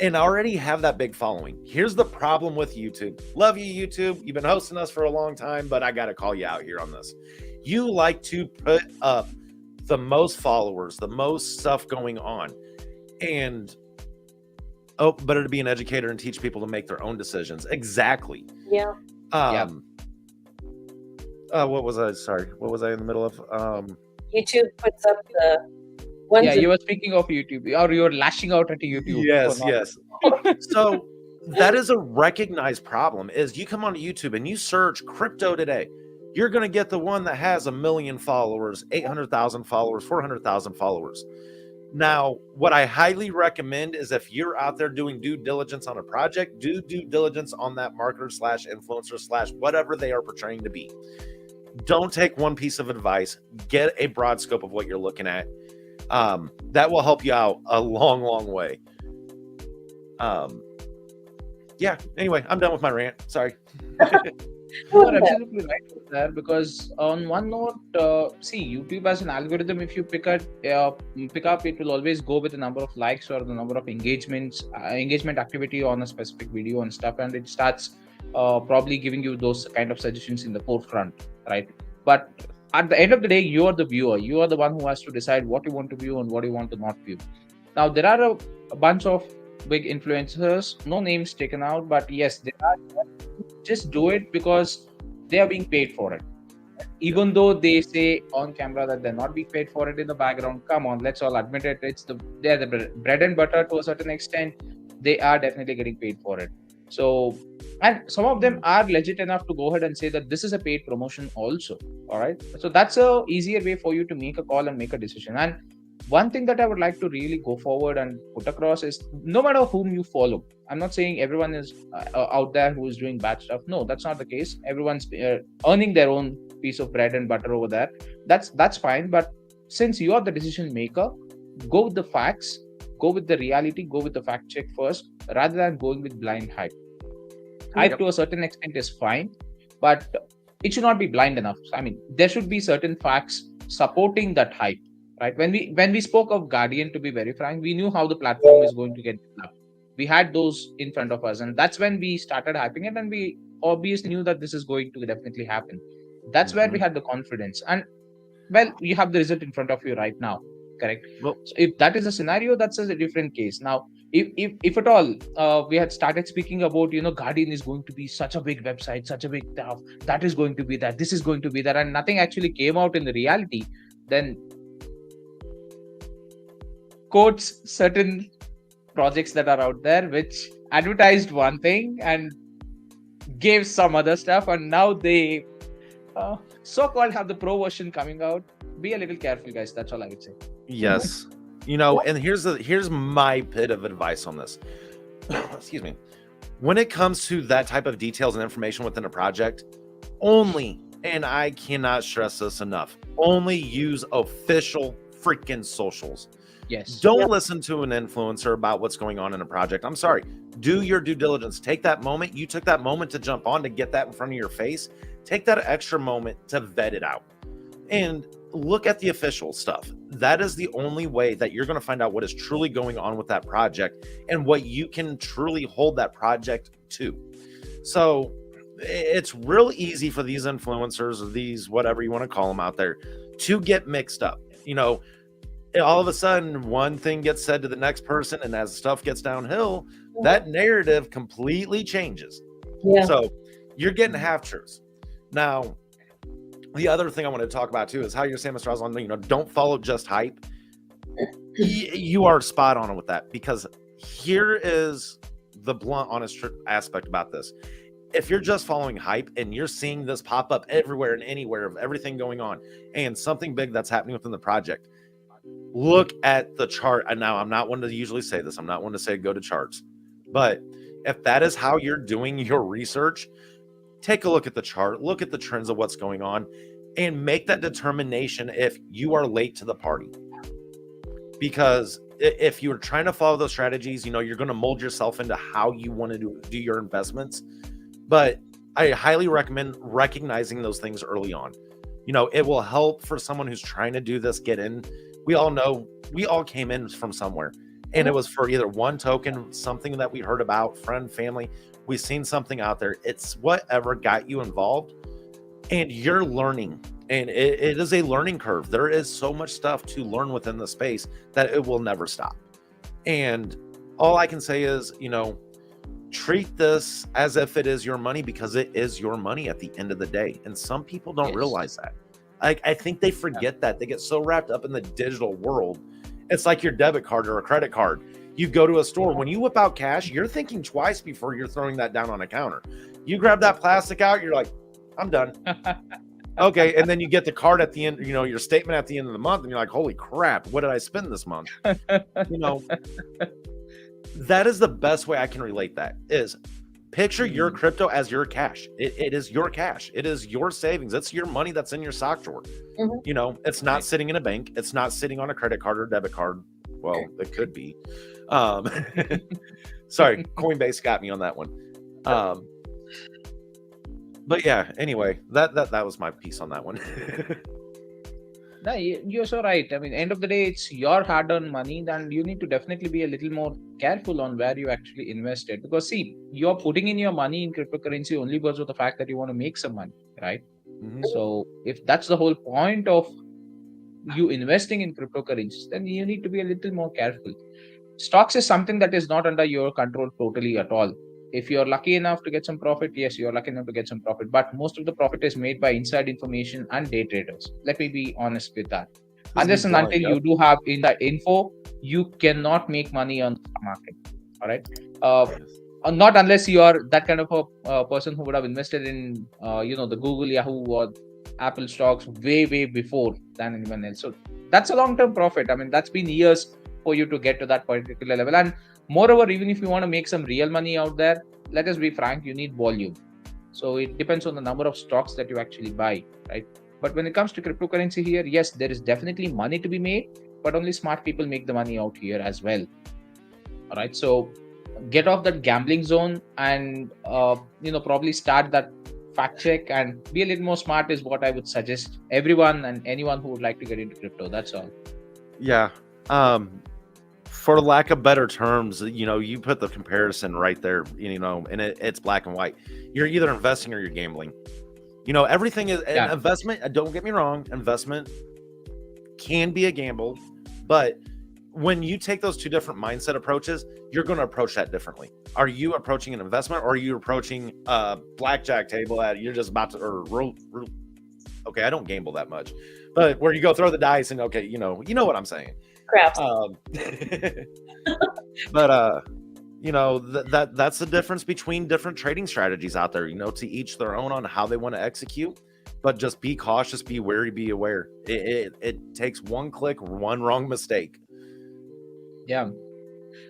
and already have that big following. Here's the problem with YouTube. Love you, YouTube. You've been hosting us for a long time, but I got to call you out here on this. You like to put up the most followers, the most stuff going on, and better to be an educator and teach people to make their own decisions. Exactly. Yeah. What was I? Sorry, what was I in the middle of? YouTube puts up the ones. Yeah, you were speaking of YouTube, or you were lashing out at YouTube. Yes. So that is a recognized problem. Is you come onto YouTube and you search crypto today, you're going to get the one that has 1 million followers, 800,000 followers, 400,000 followers. Now, what I highly recommend is, if you're out there doing due diligence on a project, do due diligence on that marketer / influencer / whatever they are portraying to be. Don't take one piece of advice. Get a broad scope of what you're looking at. That will help you out a long, long way. Oh, Anyway, I'm done with my rant. Sorry. You are absolutely right with that, because on one note, see, YouTube as an algorithm, if you pick up, it will always go with the number of likes or the number of engagement activity on a specific video and stuff, and it starts probably giving you those kind of suggestions in the forefront, right? But at the end of the day, you are the viewer. You are the one who has to decide what you want to view and what you want to not view. Now, there are a bunch of big influencers, no names taken out, but yes, there are. Just do it because they are being paid for it. Even though they say on camera that they're not being paid for it in the background, come on, let's all admit it. They're the bread and butter to a certain extent. They are definitely getting paid for it. So, and some of them are legit enough to go ahead and say that this is a paid promotion also. All right. So that's a easier way for you to make a call and make a decision. And one thing that I would like to really go forward and put across is, no matter whom you follow, I'm not saying everyone is out there who is doing bad stuff. No, that's not the case. Everyone's earning their own piece of bread and butter over there. That's fine. But since you are the decision maker, go with the facts, go with the reality, go with the fact check first, rather than going with blind hype. Hype to a certain extent is fine, but it should not be blind enough. I mean, there should be certain facts supporting that hype, right? When we spoke of Guardian, to be very frank, we knew how the platform is going to get developed. We had those in front of us, and that's when we started hyping it, and we obviously knew that this is going to definitely happen. That's where we had the confidence. And well, you have the result in front of you right now, correct? Well, So if that is a scenario, that's a different case. Now, if at all we had started speaking about, Guardian is going to be such a big website, such a big stuff, that is going to be that, this is going to be that, and nothing actually came out in the reality, then quotes certain projects that are out there which advertised one thing and gave some other stuff, and now they so-called have the pro version coming out. Be a little careful, guys. That's all I would say. yes. And here's my bit of advice on this. Excuse me. When it comes to that type of details and information within a project, only, and I cannot stress this enough, only use official freaking socials. Yes. Don't listen to an influencer about what's going on in a project. I'm sorry. Do your due diligence. Take that moment. You took that moment to jump on to get that in front of your face. Take that extra moment to vet it out and look at the official stuff. That is the only way that you're going to find out what is truly going on with that project and what you can truly hold that project to. So it's real easy for these influencers or these, whatever you want to call them out there, to get mixed up. All of a sudden one thing gets said to the next person, and as stuff gets downhill, that narrative completely changes. So you're getting half truths. Now, the other thing I want to talk about too is how you're saying, Mr. Aslan, don't follow just hype. You are spot on with that, because here is the blunt, honest aspect about this. If you're just following hype and you're seeing this pop up everywhere and anywhere of everything going on and something big that's happening within the project, look at the chart. And now, I'm not one to usually say this. I'm not one to say go to charts. But if that is how you're doing your research, take a look at the chart, look at the trends of what's going on, and make that determination if you are late to the party. Because if you're trying to follow those strategies, you're going to mold yourself into how you want to do your investments. But I highly recommend recognizing those things early on. It will help for someone who's trying to do this, get in. We all know, we all came in from somewhere, and it was for either one token, something that we heard about, friend, family. We've seen something out there. It's whatever got you involved, and you're learning. And it is a learning curve. There is so much stuff to learn within the space that it will never stop. And all I can say is, treat this as if it is your money, because it is your money at the end of the day. And some people don't realize that. I think they forget that. They get so wrapped up in the digital world. It's like your debit card or a credit card. You go to a store. When you whip out cash, you're thinking twice before you're throwing that down on a counter. You grab that plastic out, you're like, I'm done. Okay. And then you get the card at the end, your statement at the end of the month, and you're like, holy crap, what did I spend this month? That is the best way I can relate that, is picture your crypto as your cash. It is your cash. It is your savings. It's your money that's in your sock drawer. It's not sitting in a bank. It's not sitting on a credit card or debit card. Well, it could be. Sorry, Coinbase got me on that one. But yeah, anyway, that was my piece on that one. No, you're so right. I mean, end of the day, it's your hard-earned money, then you need to definitely be a little more careful on where you actually invest it. Because see, you're putting in your money in cryptocurrency only because of the fact that you want to make some money, right? Mhm. So if that's the whole point of you investing in cryptocurrencies, then you need to be a little more careful. Stocks is something that is not under your control totally at all. If you're lucky enough to get some profit, yes, you're lucky enough to get some profit, but most of the profit is made by inside information and day traders. Let me be honest with that. Just be Unless and blunt. until Yep. you do have inside info, you cannot make money on the stock market. All right. uh, Not unless you are that kind of a person who would have invested in the Google, Yahoo, or Apple stocks way before than anyone else. So that's a long-term profit. I mean, that's been years for you to get to that particular level. And moreover, even if you want to make some real money out there, let us be frank, you need volume. So it depends on the number of stocks that you actually buy, right? But when it comes to cryptocurrency here, yes, there is definitely money to be made, but only smart people make the money out here as well. All right. So get off that gambling zone and probably start that fact check and be a little more smart is what I would suggest everyone and anyone who would like to get into crypto. That's all. Yeah. For lack of better terms, you put the comparison right there, and it's black and white. You're either investing or you're gambling. Everything is an investment. Don't get me wrong. Investment can be a gamble, but when you take those two different mindset approaches, you're going to approach that differently. Are you approaching an investment, or are you approaching a blackjack table that you're just about to, or okay, I don't gamble that much, but where you go throw the dice and okay, you know what I'm saying. Craps. But that's the difference between different trading strategies out there. To each their own on how they want to execute. But just be cautious, be wary, be aware. It takes one click, one wrong mistake. Yeah,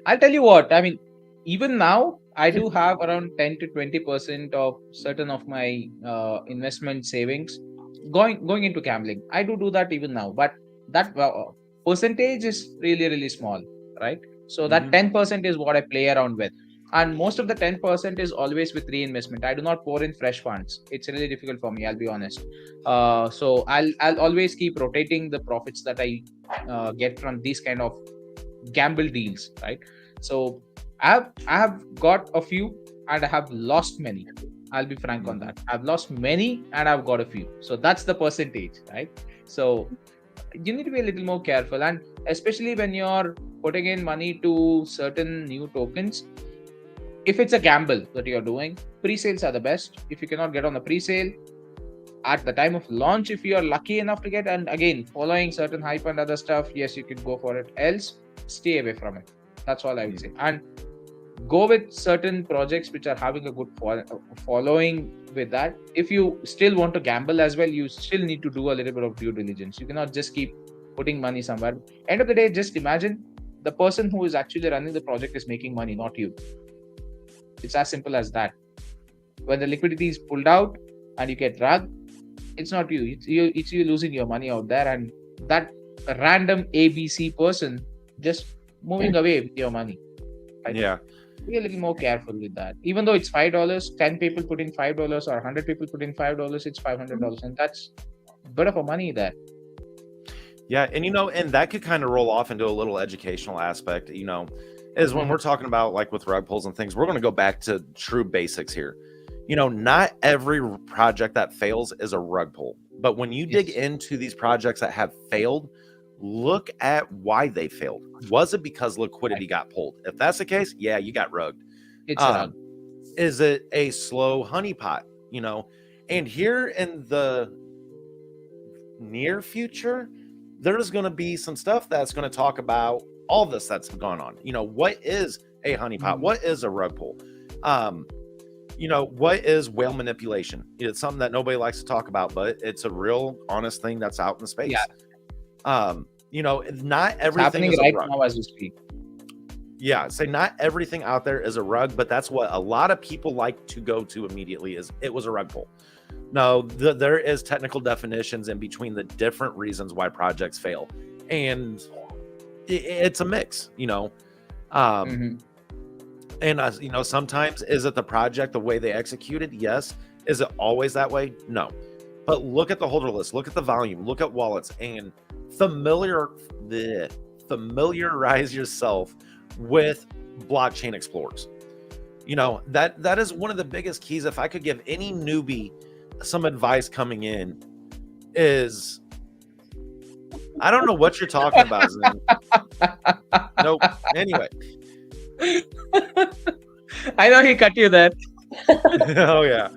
I'll tell you what. I mean, even now, I do have around 10 to 20% of certain of my investment savings going into gambling. I do that even now, but that percentage is really small, right? So that 10% is what I play around with, and most of the 10% is always with reinvestment. I do not pour in fresh funds. It's really difficult for me. I'll be honest. So I'll always keep rotating the profits that I get from these kind of gamble deals, right? So I have got a few and I have lost many. I'll be frank on that. I've lost many and I've got a few. So that's the percentage, right? So you need to be a little more careful, and especially when you're putting in money to certain new tokens. If it's a gamble that you're doing, pre-sales are the best. If you cannot get on the pre-sale at the time of launch, if you're lucky enough to get, and again, following certain hype and other stuff, yes, you could go for it. Else, stay away from it. That's all I would say. And go with certain projects which are having a good following with that. If you still want to gamble as well, you still need to do a little bit of due diligence. You cannot just keep putting money somewhere. End of the day, just imagine the person who is actually running the project is making money, not you. It's as simple as that. When the liquidity is pulled out and you get drugged, it's not you. It's you losing your money out there, and that random ABC person just moving away with your money. Right? Yeah. Be a little more careful with that. Even though it's $5, 10 people put in $5 or 100 people put in $5, it's $500, and that's a bit of a money there. Yeah, and and that could kind of roll off into a little educational aspect, is when we're talking about like with rug pulls and things, we're going to go back to true basics here. Not every project that fails is a rug pull, but when you dig into these projects that have failed, look at why they failed. Was it because liquidity got pulled? If that's the case, yeah, you got rugged. It's rug. Is it a slow honeypot? And here in the near future, there's going to be some stuff that's going to talk about all this that's gone on. What is a honeypot? What is a rug pull? What is whale manipulation? It's something that nobody likes to talk about, but it's a real honest thing that's out in space. Yeah. Not everything happening is right a rug. now as we speak. Yeah, say not everything out there is a rug, but that's what a lot of people like to go to immediately is it was a rug pull. No, there is technical definitions in between the different reasons why projects fail, and it's a mix. And sometimes is it the project, the way they executed? Yes. Is it always that way? No. But look at the holder list, look at the volume, look at wallets, and familiarize yourself with blockchain explorers. That is one of the biggest keys. If I could give any newbie some advice coming in, is I don't know what you're talking about, Zen. Nope. Anyway. I know he cut you there. Oh yeah,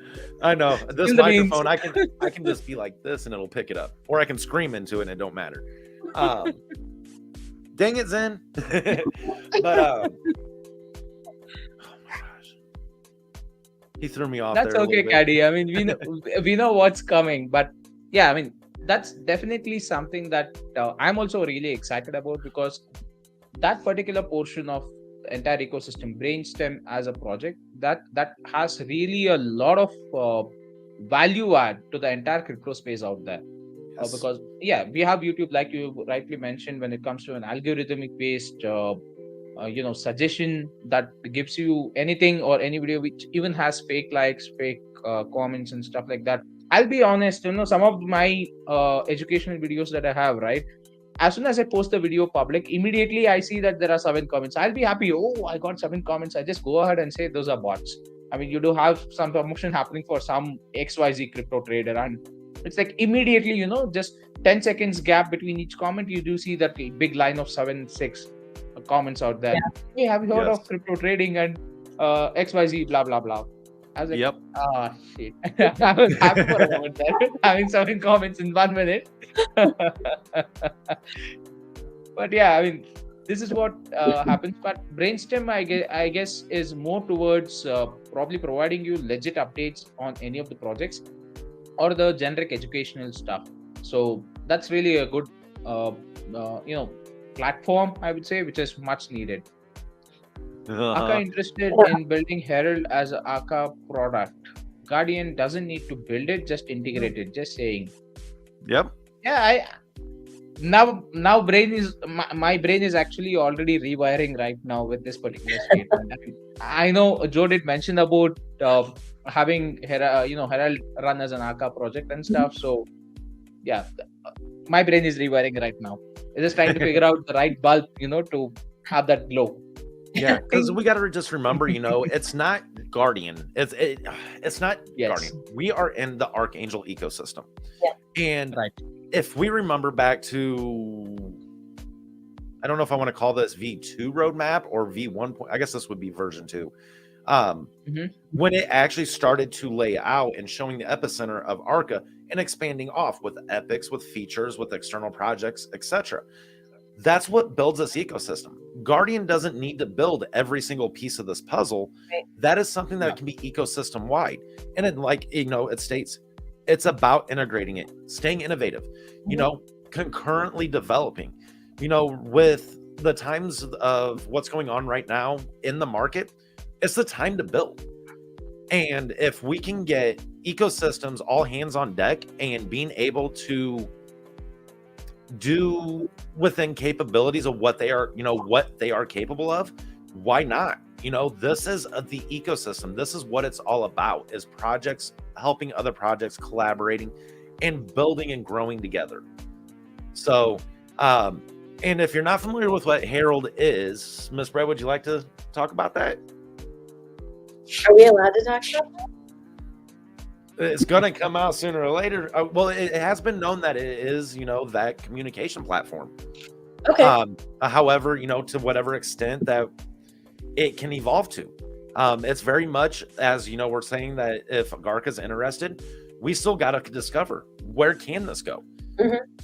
I know. This In the means. microphone, I can just be like this and it'll pick it up, or I can scream into it and it don't matter. Dang it, Zen. But oh my gosh, he threw me off. That's there a okay, little bit. Caddy. I mean, we know what's coming, but yeah, I mean, that's definitely something that I'm also really excited about, because that particular portion of the entire ecosystem, Brainstem as a project, that has really a lot of value add to the entire crypto space out there. Yes. Because yeah, we have YouTube, like you rightly mentioned, when it comes to an algorithmic based suggestion that gives you anything or any video which even has fake likes, fake comments and stuff like that. I'll be honest, some of my educational videos that I have, right, as soon as I post the video public, immediately I see that there are 7 comments. I'll be happy. Oh, I got 7 comments. I just go ahead and say those are bots. I mean, you do have some promotion happening for some XYZ crypto trader, and it's like immediately, just 10 seconds gap between each comment, you do see that big line of 7-6 comments out there. Yeah. Hey, have you heard Yes. of crypto trading and XYZ blah blah blah? I was like, Yep. shit. I was happy for a moment there, having 7 comments in 1 minute. But yeah, I mean, this is what happens. But Brainstem, I guess, is more towards probably providing you legit updates on any of the projects or the generic educational stuff. So that's really a good, platform, I would say, which is much needed. Arca interested in building Herald as an Arca product. Guardian doesn't need to build it, just integrate it. Just saying. Yep. Yeah, now brain is my brain is actually already rewiring right now with this particular statement. I know Joe did mention about having Herald run as an Arca project and stuff. So yeah, my brain is rewiring right now. It's just trying to figure out the right bulb, to have that glow. Yeah, because we got to just remember, it's not Guardian. It's not Yes. Guardian. We are in the Archangel ecosystem. Yeah. And Right. if we remember back to, I don't know if I want to call this V2 roadmap or V1. I guess this would be version 2. When it actually started to lay out and showing the epicenter of Arca and expanding off with epics, with features, with external projects, etc. That's what builds this ecosystem. Guardian doesn't need to build every single piece of this puzzle. Right. That is something that can be ecosystem wide. And it states it's about integrating it, staying innovative, concurrently developing, with the times of what's going on right now in the market, it's the time to build. And if we can get ecosystems all hands on deck and being able to do within capabilities of what they are, what they are capable of, why not? This is the ecosystem. This is what it's all about, is projects helping other projects, collaborating and building and growing together. So, and if you're not familiar with what Herald is, Miss Brett, would you like to talk about that? Are we allowed to talk about that? It's going to come out sooner or later. Well, it has been known that it is, that communication platform. Okay. However, to whatever extent that it can evolve to. It's very much, as we're saying that if Garca's interested, we still got to discover, where can this go?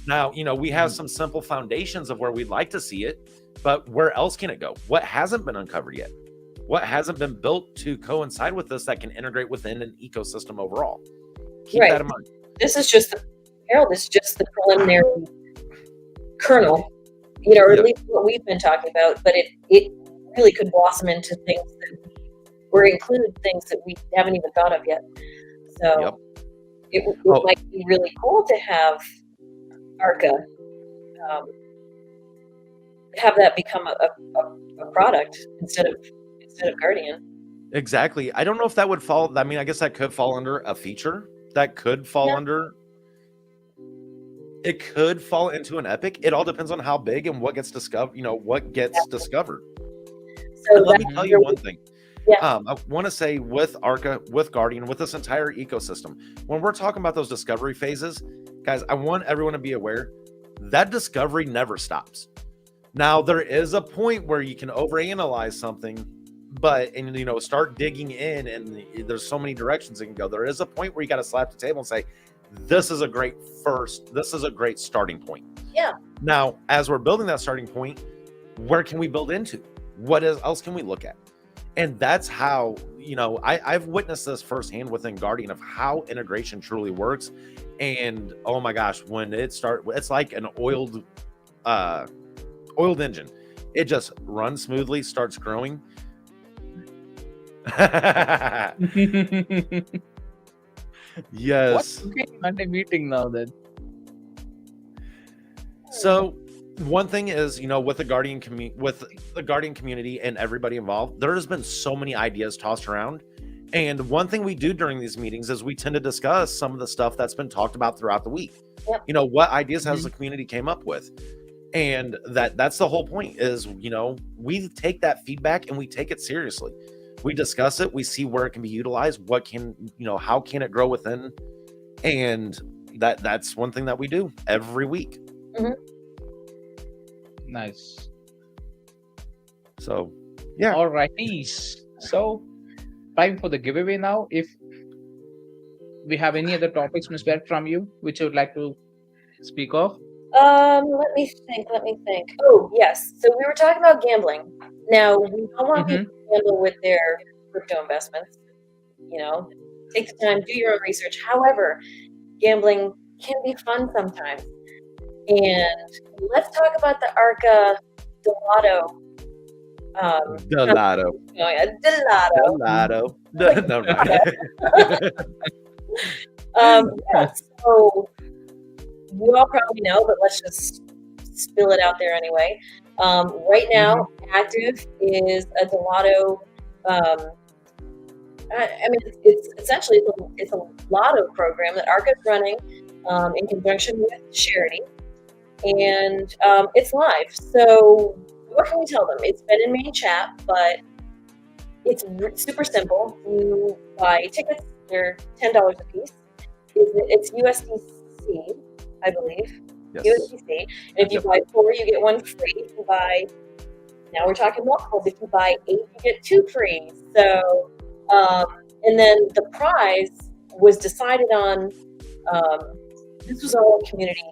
Now, we have some simple foundations of where we'd like to see it, but where else can it go? What hasn't been uncovered yet? What hasn't been built to coincide with this that can integrate within an ecosystem overall? Keep that in mind. This is just the preliminary kernel, or at least what we've been talking about, but it really could blossom into things or include things that we haven't even thought of yet. So it might be really cool to have Arca have that become a product instead of instead of Guardian. Exactly. I don't know if that would fall. I mean, I guess that could fall under a feature. That could fall under. It could fall into an epic. It all depends on how big and what gets discovered. What gets discovered. So And let me tell you one thing. Yeah. I want to say with Archa, with Guardian, with this entire ecosystem, when we're talking about those discovery phases, guys, I want everyone to be aware that discovery never stops. Now, there is a point where you can overanalyze something, and start digging in, and there's so many directions it can go. There is a point where you got to slap the table and say, this is a great starting point. Yeah. Now, as we're building that starting point, where can we build into? What else can we look at? And that's how, I've witnessed this firsthand within Guardian of how integration truly works. And oh my gosh, when it starts, it's like an oiled engine. It just runs smoothly, starts growing. Yes. What's cooking Monday meeting now then? So one thing is, with the Guardian community and everybody involved, there has been so many ideas tossed around. And one thing we do during these meetings is we tend to discuss some of the stuff that's been talked about throughout the week. Yep. What ideas has the community came up with? And that's the whole point is, we take that feedback and we take it seriously. We discuss it. We see where it can be utilized. How can it grow within? And that's one thing that we do every week. Mm-hmm. Nice. So, yeah. All righties. So, time for the giveaway now. If we have any other topics, Ms. Beck, from you, which you would like to speak of? Let me think. Oh, yes. So we were talking about gambling. Now, we don't want people to gamble with their crypto investments. Take the time, do your own research. However, gambling can be fun sometimes. And let's talk about the Archa Delato. Delato. Yeah, so you all probably know, but let's just spill it out there anyway. Right now, active is a Delato. It's essentially it's a lotto program that Arca is running in conjunction with Charity, and it's live. So what can we tell them? It's been in main chat, but it's super simple. You buy tickets; they're $10 a piece. It's USDC, I believe. Yes. USDC. And if you buy 4, you get 1 free. Now we're talking multiples. If you buy 8, you get 2 free. So, and then the prize was decided on. This was all community.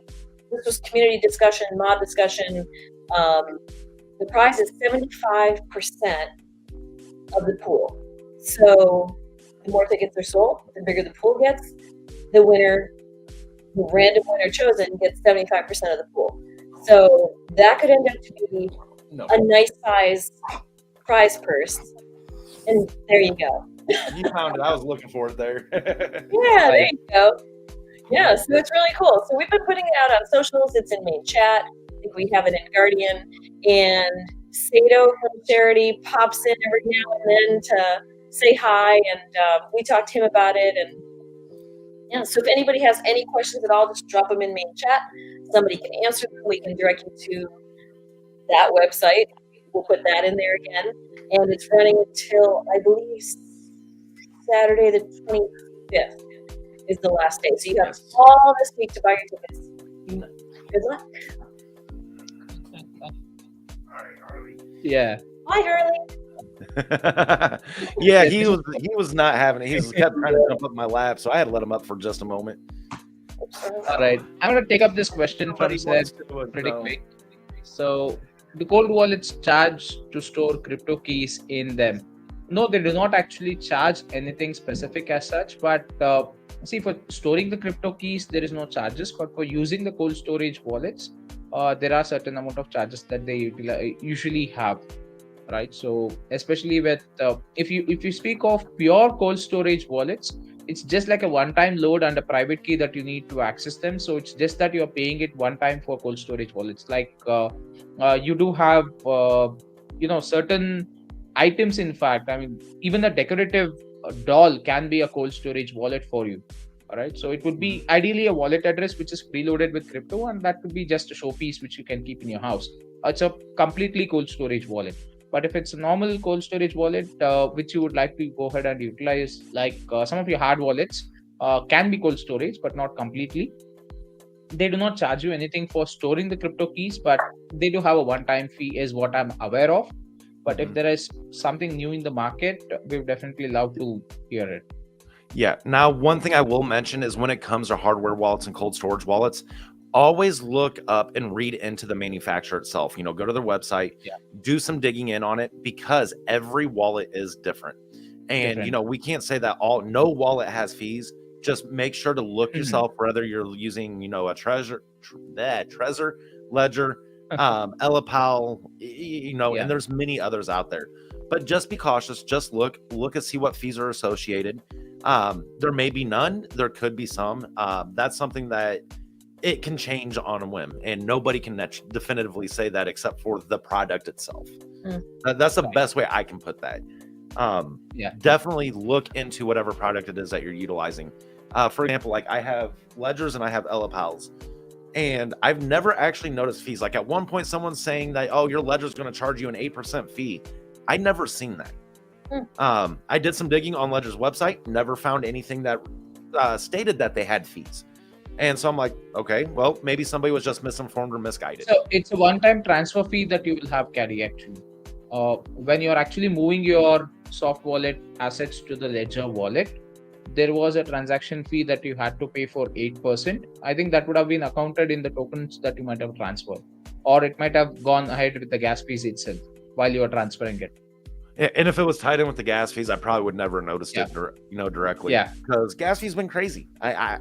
This was community discussion, mod discussion. The prize is 75% of the pool. So the more tickets are sold, the bigger the pool gets. The winner, the random winner chosen, gets 75% of the pool. So that could end up to be a nice size prize purse. And there you go. You found it. I was looking for it there. Yeah, there you go. Yeah, so it's really cool. So we've been putting it out on socials. It's in main chat. I think we have it in Guardian. And Sato from Charity pops in every now and then to say hi. And we talked to him about it. And yeah, so if anybody has any questions at all, just drop them in main chat. Somebody can answer them. We can direct you to that website. We'll put that in there again. And it's running until, I believe, Saturday the 25th is the last day. So you have all this week to buy your tickets. Good luck. Yeah. Hi, Harley. Yeah, he was not having it. He kept trying to jump up my lap, so I had to let him up for just a moment. All right. I'm going to take up this question from Seth pretty quick. So, do cold wallets charge to store crypto keys in them? No, they do not actually charge anything specific as such, but see, for storing the crypto keys, there is no charges, but for using the cold storage wallets, there are certain amount of charges that they usually have, right? So especially with if you speak of pure cold storage wallets, it's just like a one-time load and a private key that you need to access them. So it's just that you're paying it one time for cold storage wallets. Like you do have certain items. In fact, I mean, even a decorative doll can be a cold storage wallet for you. All right, so it would be ideally a wallet address which is preloaded with crypto, and that could be just a showpiece which you can keep in your house. It's a completely cold storage wallet. But if it's a normal cold storage wallet, which you would like to go ahead and utilize, like some of your hard wallets can be cold storage, but not completely. They do not charge you anything for storing the crypto keys, but they do have a one-time fee, is what I'm aware of. But if there is something new in the market, we would definitely love to hear it. Yeah. Now, one thing I will mention is when it comes to hardware wallets and cold storage wallets, always look up and read into the manufacturer itself. Go to their website, do some digging in on it, because every wallet is different. And, Different. we can't say that no wallet has fees. Just make sure to look yourself, whether you're using, a Trezor, Ledger, Elapal, and there's many others out there. But just be cautious. Just look and see what fees are associated. There may be none. There could be some. That's something that it can change on a whim, and nobody can definitively say that except for the product itself. That's the best way I can put that. Definitely look into whatever product it is that you're utilizing. For example, like I have Ledgers and I have Elapals, and I've never actually noticed fees. Like at one point, someone's saying that, oh, your Ledger's going to charge you an 8% fee. I'd never seen that. I did some digging on Ledger's website, never found anything that stated that they had fees. And so I'm like, okay, well, maybe somebody was just misinformed or misguided. So it's a one-time transfer fee that you will have carry actually. When you're actually moving your soft wallet assets to the Ledger wallet, there was a transaction fee that you had to pay for 8%. I think that would have been accounted in the tokens that you might have transferred, or it might have gone ahead with the gas fees itself while you are transferring it. And if it was tied in with the gas fees, I probably would never have noticed it, directly. Yeah, because gas fees been crazy. I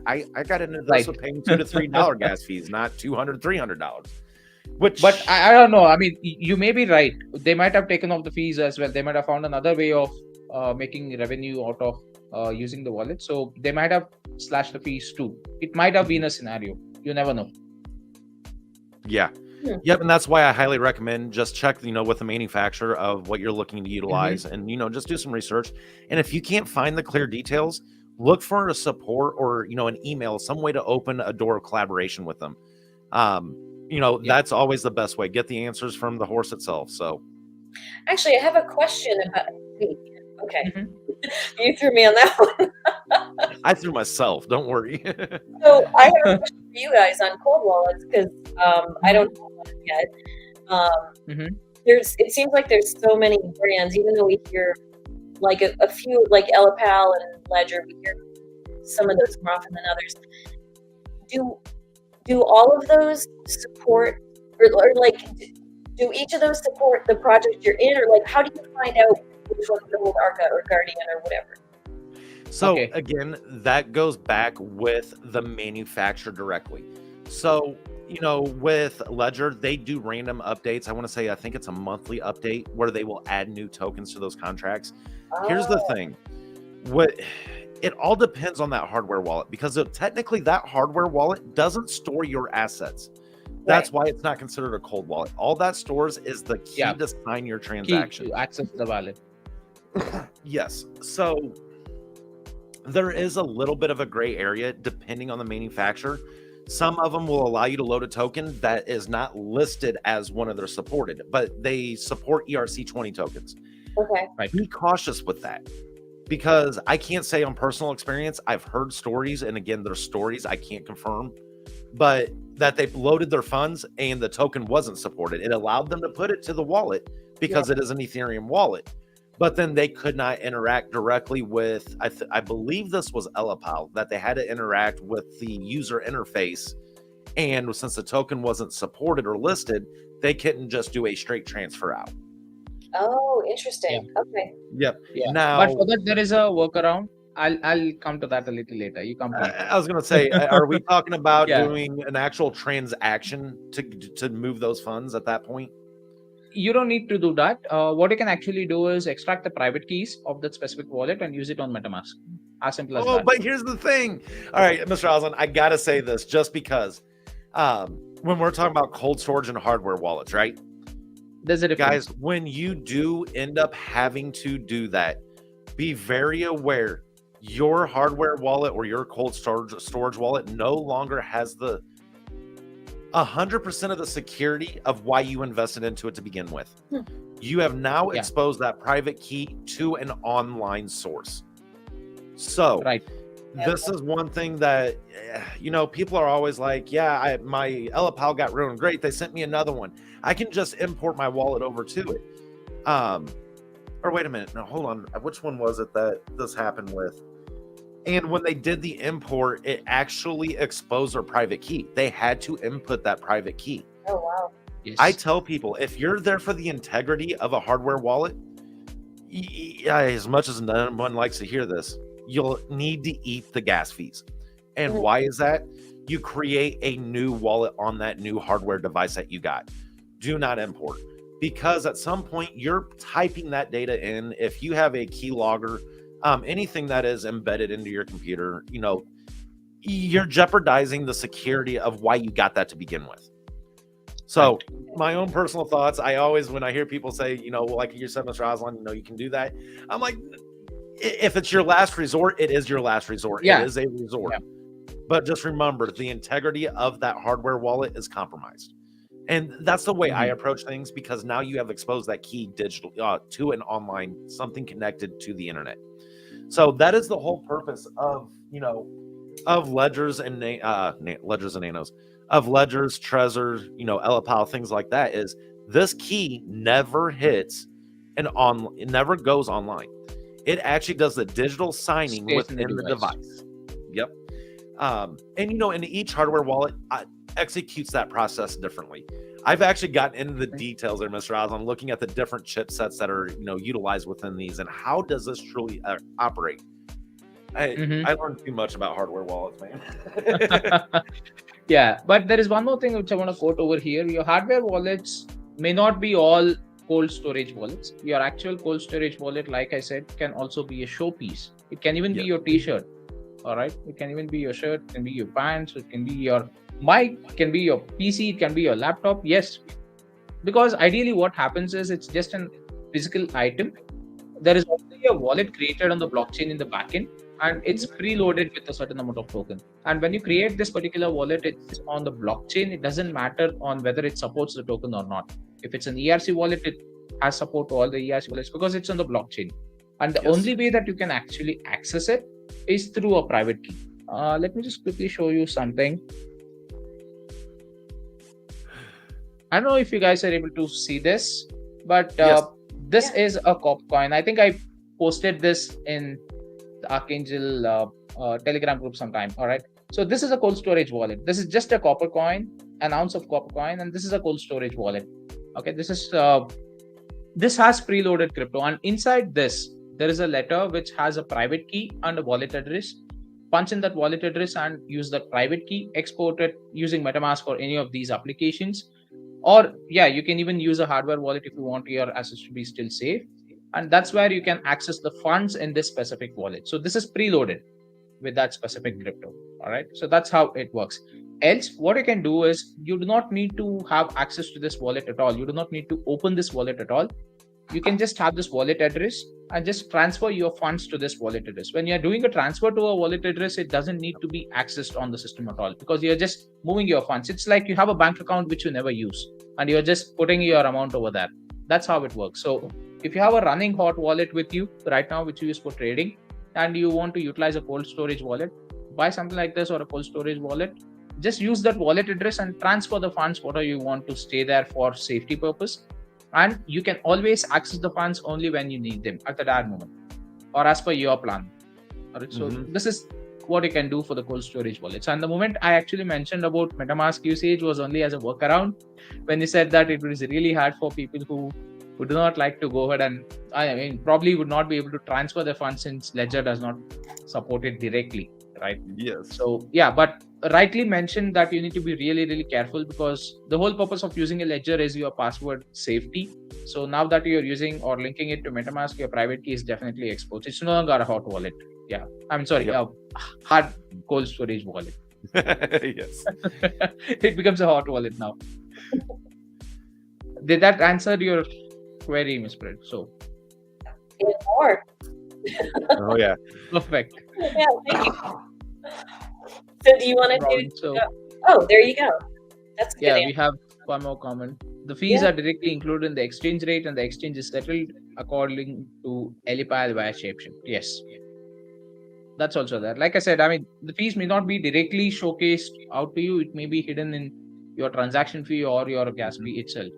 got into this with paying $2 to $3 gas fees, not $200, $300. But I don't know. I mean, you may be right. They might have taken off the fees as well. They might have found another way of making revenue out of using the wallet. So they might have slashed the fees too. It might have been a scenario. You never know. Yeah. Yep, and that's why I highly recommend just check, with the manufacturer of what you're looking to utilize, and just do some research. And if you can't find the clear details, look for a support or an email, some way to open a door of collaboration with them. That's always the best way. Get the answers from the horse itself. So, actually, I have a question about. Okay, you threw me on that one. I threw myself. Don't worry. So I have a question for you guys on cold wallets, because I don't know one yet. It seems like there's so many brands, even though we hear like a few, like Elapal and Ledger, we hear some of those more often than others. Do all of those support, or like, do each of those support the project you're in, or like, how do you find out which one to hold Archa or Guardian or whatever? So again, that goes back with the manufacturer directly. So, with Ledger, they do random updates. I think it's a monthly update where they will add new tokens to those contracts. Here's the thing. It all depends on that hardware wallet, because technically that hardware wallet doesn't store your assets. That's why it's not considered a cold wallet. All that stores is the key to sign your transaction. Key to access the wallet. Yes. So there is a little bit of a gray area depending on the manufacturer. Some of them will allow you to load a token that is not listed as one of their supported, but they support ERC20 tokens. Okay. Be cautious with that, because I can't say on personal experience. I've heard stories, and again, they're stories, I can't confirm, but that they've loaded their funds and the token wasn't supported. It allowed them to put it to the wallet because it is an Ethereum wallet. But then they could not interact directly with, I believe this was Elapal, that they had to interact with the user interface. And since the token wasn't supported or listed, they couldn't just do a straight transfer out. Oh, interesting. Okay. Yep. Yeah. Now, but for that, there is a workaround. I'll come to that a little later. You come. I was going to say, are we talking about doing an actual transaction to move those funds at that point? You don't need to do that. What you can actually do is extract the private keys of that specific wallet and use it on MetaMask. As simple as that. Oh, but here's the thing. All right, Mr. Osland, I got to say this just because when we're talking about cold storage and hardware wallets, right? There's a difference. Guys, when you do end up having to do that, be very aware your hardware wallet or your cold storage wallet no longer has the 100% of the security of why you invested into it to begin with. You have now Yeah. exposed that private key to an online source. So Right. this is one thing that, people are always like, yeah, my LPAL got ruined. Great. They sent me another one. I can just import my wallet over to it. Or wait a minute. No, hold on. Which one was it that this happened with? And when they did the import, it actually exposed their private key. They had to input that private key. Oh, wow. Yes. I tell people, if you're there for the integrity of a hardware wallet, as much as no one likes to hear this, you'll need to eat the gas fees. And why is that? You create a new wallet on that new hardware device that you got. Do not import, because at some point you're typing that data in. If you have a keylogger, anything that is embedded into your computer, you're jeopardizing the security of why you got that to begin with. So my own personal thoughts, I always, when I hear people say, like you said, Mr. Aslan, you can do that. I'm like, if it's your last resort, it is your last resort. Yeah. It is a resort. Yeah. But just remember, the integrity of that hardware wallet is compromised. And that's the way I approach things, because now you have exposed that key digital to an online, something connected to the internet. So that is the whole purpose of, of ledgers and ledgers and nanos, of ledgers, Trezor, LPAL, things like that, is this key never hits it never goes online. It actually does the digital signing within the device. Yep. And and each hardware wallet executes that process differently. I've actually gotten into the details there, Mr. Oz. I'm looking at the different chipsets that are utilized within these, and how does this truly operate. I learned too much about hardware wallets, man. Yeah, but there is one more thing which I want to quote over here. Your hardware wallets may not be all cold storage wallets. Your actual cold storage wallet, like I said, can also be a showpiece. It can even be your t-shirt. All right, it can even be your shirt, it can be your pants, it can be your mic, it can be your PC, it can be your laptop. Yes, because ideally what happens is it's just a physical item. There is already a wallet created on the blockchain in the backend, and it's preloaded with a certain amount of token. And when you create this particular wallet, it's on the blockchain. It doesn't matter on whether it supports the token or not. If it's an ERC wallet, it has support to all the ERC wallets because it's on the blockchain. And the only way that you can actually access it is through a private key. Let me just quickly show you something. I don't know if you guys are able to see this, but this is a copper coin. I think I posted this in the Archangel Telegram group sometime. All right. So this is a cold storage wallet. This is just a copper coin, an ounce of copper coin, and this is a cold storage wallet. Okay. This has preloaded crypto, and inside this, there is a letter which has a private key and a wallet address. Punch in that wallet address and use that private key, export it using MetaMask or any of these applications. Or you can even use a hardware wallet if you want your assets to be still safe. And that's where you can access the funds in this specific wallet. So this is preloaded with that specific crypto. All right. So that's how it works. Else, what you can do is you do not need to have access to this wallet at all. You do not need to open this wallet at all. You can just have this wallet address and just transfer your funds to this wallet address. When you're doing a transfer to a wallet address, it doesn't need to be accessed on the system at all, because you're just moving your funds. It's like you have a bank account which you never use and you're just putting your amount over there. That's how it works. So if you have a running hot wallet with you right now, which you use for trading, and you want to utilize a cold storage wallet, buy something like this or a cold storage wallet, just use that wallet address and transfer the funds whatever you want to stay there for safety purpose. And you can always access the funds only when you need them at the dire moment or as per your plan. All right. So this is what you can do for the cold storage wallets. And the moment I actually mentioned about MetaMask usage was only as a workaround, when you said that it was really hard for people who do not like to go ahead and probably would not be able to transfer their funds since Ledger does not support it directly. Right. Yes. So but rightly mentioned that you need to be really, really careful, because the whole purpose of using a ledger is your password safety. So now that you're using or linking it to MetaMask, your private key is definitely exposed. It's no longer a hot wallet. Hard cold storage wallet. Yes. It becomes a hot wallet now. did that answer your query, Miss Fred? So Even more. Oh yeah. perfect. Yeah, thank you. So do you want to do? Problem. So Oh, there you go. That's a good yeah, answer. we have one more comment. The fees Yeah. are directly included in the exchange rate, and the exchange is settled according to LPIL via Shapeshift. Yes, that's also there. Like I said, I mean, the fees may not be directly showcased out to you. It may be hidden in your transaction fee or your gas fee itself.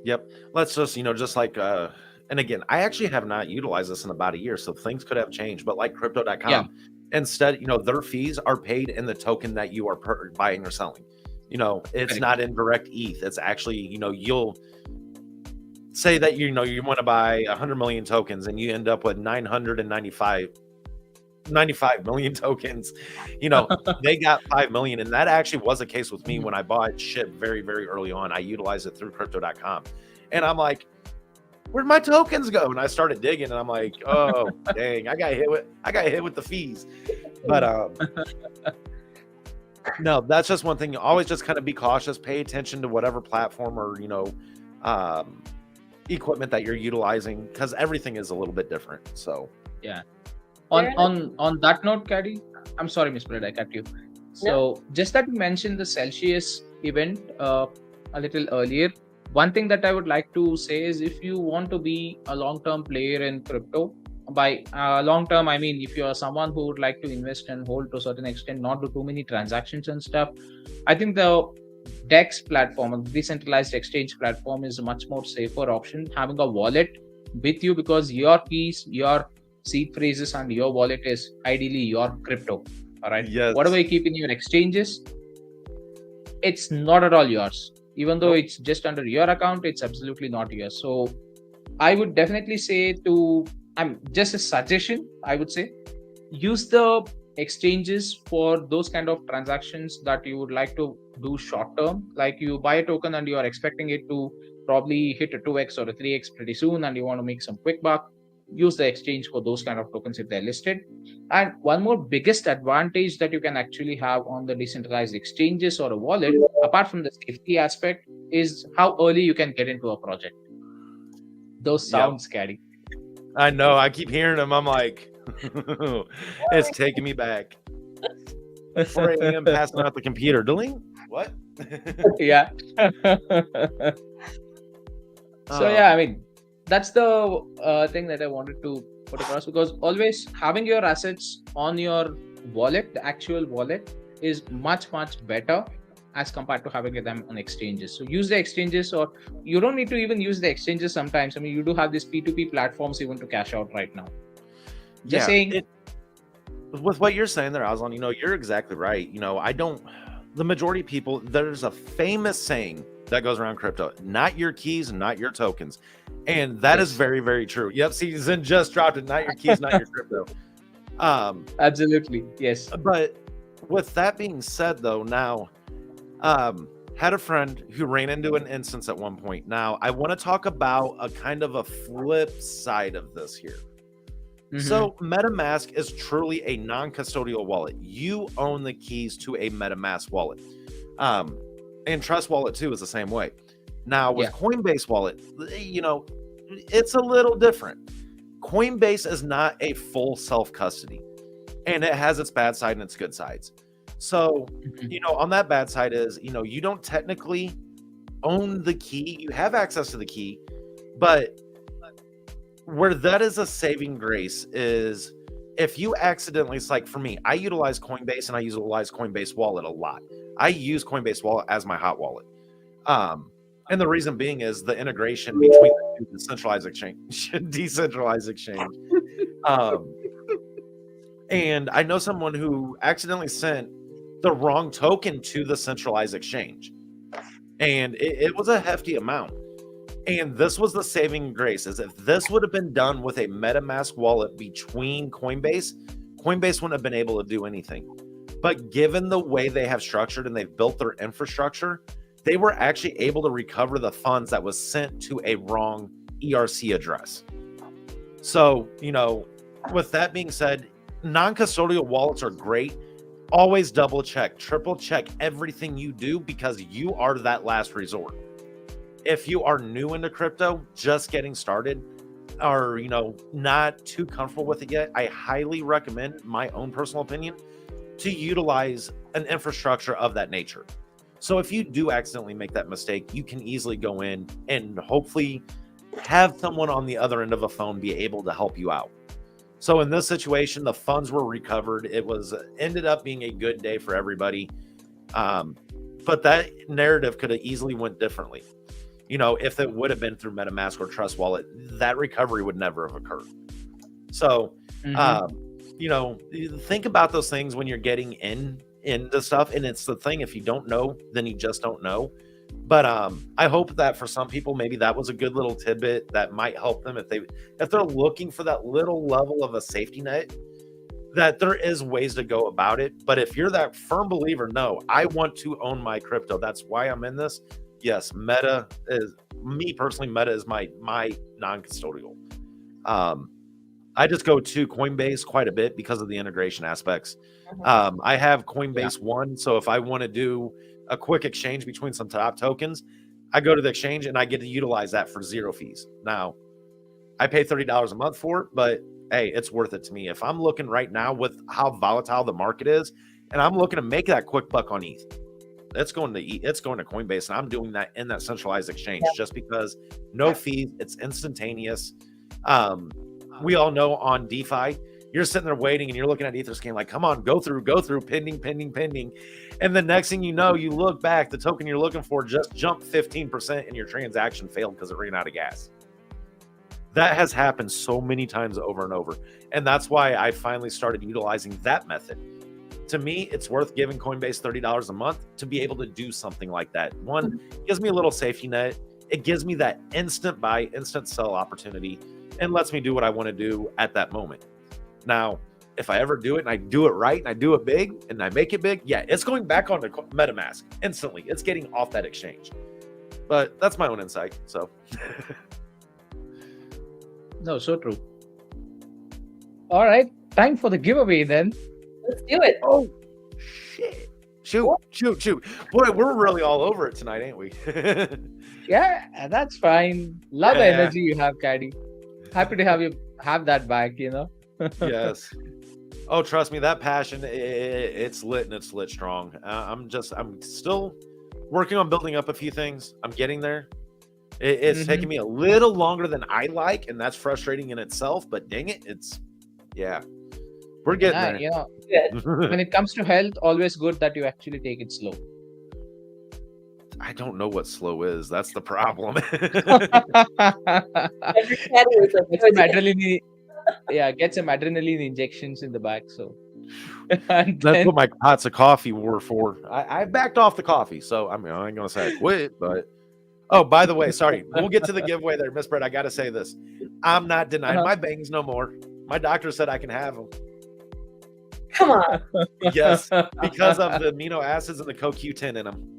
Yep. Let's just, just like, and again, I actually have not utilized this in about a year, so things could have changed. But like Yeah, crypto.com, instead, their fees are paid in the token that you are buying or selling. It's correct. not in direct ETH. It's actually, you'll say that, you want to buy 100 million tokens and you end up with 95 million tokens. They got 5 million. And that actually was the case with me when I bought SHIB very, very early on. I utilized it through crypto.com. And I'm like, where'd my tokens go? And I started digging and I'm like, oh dang, I got hit with the fees. But no, that's just one thing. You always just kind of be cautious, pay attention to whatever platform or equipment that you're utilizing, because everything is a little bit different. So Yeah. Fair On that note, Caddy, I'm sorry, Miss Fred, I cut you. So just that you mentioned the Celsius event a little earlier. One thing that I would like to say is, if you want to be a long-term player in crypto, by long-term, I mean, if you are someone who would like to invest and hold to a certain extent, not do too many transactions and stuff, I think the DEX platform, a decentralized exchange platform, is a much more safer option. Having a wallet with you, because your keys, your seed phrases, and your wallet is ideally your crypto. All right. yes, Whatever you keep in your exchanges, it's not at all yours. Even though Nope. it's just under your account, it's absolutely not yours. So I would definitely say I'm just a suggestion, I would say, use the exchanges for those kind of transactions that you would like to do short term. Like, you buy a token and you are expecting it to probably hit a 2x or a 3x pretty soon, and you want to make some quick buck. Use the exchange for those kind of tokens if they're listed. And one more biggest advantage that you can actually have on the decentralized exchanges or a wallet, apart from the safety aspect, is how early you can get into a project. Those Yep. sound scary. I know. I keep hearing them. I'm like, it's taking me back. 4 a.m. passing out the computer. Dealing? What? Yeah. So yeah, I mean, that's the thing that I wanted to put across, because always having your assets on your wallet, the actual wallet, is much better as compared to having them on exchanges. So use the exchanges, or you don't need to even use the exchanges sometimes. I mean, you do have these P2P platforms even to cash out right now. Just saying. With what you're saying there, Aslan, you're exactly right. The majority of people, there's a famous saying that goes around crypto: not your keys, not your tokens. And that is very, very true. Yep. See, Zen just dropped it. Not your keys, not your crypto. Absolutely. Yes. But with that being said, though, now, had a friend who ran into an instance at one point. Now, I want to talk about a kind of a flip side of this here. So MetaMask is truly a non-custodial wallet. You own the keys to a MetaMask wallet. And Trust Wallet too is the same way. Now with Coinbase Wallet, it's a little different. Coinbase is not a full self-custody, and it has its bad side and its good sides. So, on that bad side is, you don't technically own the key. You have access to the key, but where that is a saving grace is if you accidentally, it's like for me, I utilize Coinbase and I utilize Coinbase Wallet a lot. I use Coinbase Wallet as my hot wallet. And the reason being is the integration between the two decentralized exchange. And I know someone who accidentally sent the wrong token to the centralized exchange. And it was a hefty amount. And this was the saving grace, is if this would have been done with a MetaMask wallet between Coinbase wouldn't have been able to do anything. But given the way they have structured and they've built their infrastructure, they were actually able to recover the funds that was sent to a wrong ERC address. So, with that being said, non-custodial wallets are great. Always double check, triple check everything you do, because you are that last resort. if you are new into crypto, just getting started, or not too comfortable with it yet, I highly recommend, my own personal opinion, to utilize an infrastructure of that nature. So if you do accidentally make that mistake, you can easily go in and hopefully have someone on the other end of a phone be able to help you out. So in this situation, the funds were recovered. It ended up being a good day for everybody. But that narrative could have easily went differently. If it would have been through MetaMask or Trust Wallet, that recovery would never have occurred. So, think about those things when you're getting into stuff. And it's the thing, if you don't know, then you just don't know. But I hope that for some people, maybe that was a good little tidbit that might help them if they're looking for that little level of a safety net, that there is ways to go about it. But if you're that firm believer, no, I want to own my crypto, that's why I'm in this. Yes, Meta is my non-custodial. I just go to Coinbase quite a bit because of the integration aspects. I have Coinbase One, so if I want to do a quick exchange between some top tokens, I go to the exchange and I get to utilize that for zero fees. Now, I pay $30 a month for it, but hey, it's worth it to me. If I'm looking right now with how volatile the market is, and I'm looking to make that quick buck on ETH, it's going to Coinbase, and I'm doing that in that centralized exchange just because no fees, it's instantaneous. We all know on DeFi, you're sitting there waiting and you're looking at Etherscan like, come on, go through, pending. And the next thing you know, you look back, the token you're looking for just jumped 15% and your transaction failed because it ran out of gas. That has happened so many times over and over. And that's why I finally started utilizing that method. To me, it's worth giving Coinbase $30 a month to be able to do something like that. One, gives me a little safety net. It gives me that instant buy, instant sell opportunity, and lets me do what I want to do at that moment. Now, if I ever do it and I do it right and I do it big and I make it big, yeah, it's going back onto MetaMask instantly. It's getting off that exchange. But that's my own insight. So, no, so true. All right, time for the giveaway then. Let's do it. Oh, shit. Shoot. Boy, we're really all over it tonight, ain't we? Yeah, that's fine. Love the energy you have, Caddy. Happy to have that back, Yes. Oh, trust me, that passion, it's lit and it's lit strong. I'm still working on building up a few things. I'm getting there. It's taking me a little longer than I like, and that's frustrating in itself, but dang it, we're getting there. When it comes to health, always good that you actually take it slow. I don't know what slow is. That's the problem. Get some adrenaline injections in the back. So that's what my pots of coffee were for. I backed off the coffee, so I ain't gonna say I quit, but oh, by the way, sorry, we'll get to the giveaway there, Miss Brett. I gotta say this: I'm not denying my bangs no more. My doctor said I can have them. Come on. Yes, because of the amino acids and the CoQ10 in them.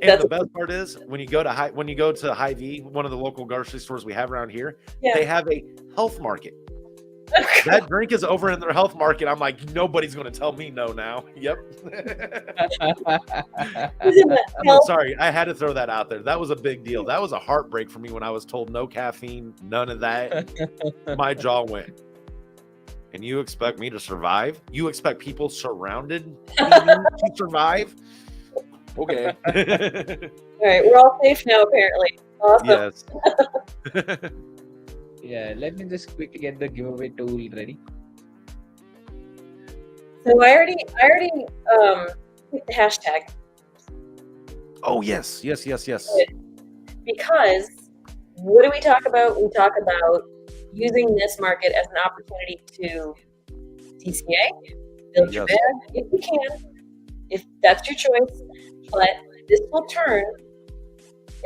And the best part is when you go to Hy-Vee, one of the local grocery stores we have around here, they have a health market. That drink is over in their health market. I'm like, nobody's going to tell me no now. Yep. I'm sorry, I had to throw that out there. That was a big deal. That was a heartbreak for me when I was told no caffeine, none of that. My jaw went. And you expect me to survive? You expect people surrounded me to survive? Okay. All right, we're all safe now, apparently. Awesome. Yes. Yeah, let me just quickly get the giveaway tool ready. So I already hit the hashtag. Oh yes. Because what do we talk about? We talk about using this market as an opportunity to DCA, build your bag if you can, if that's your choice. But this will turn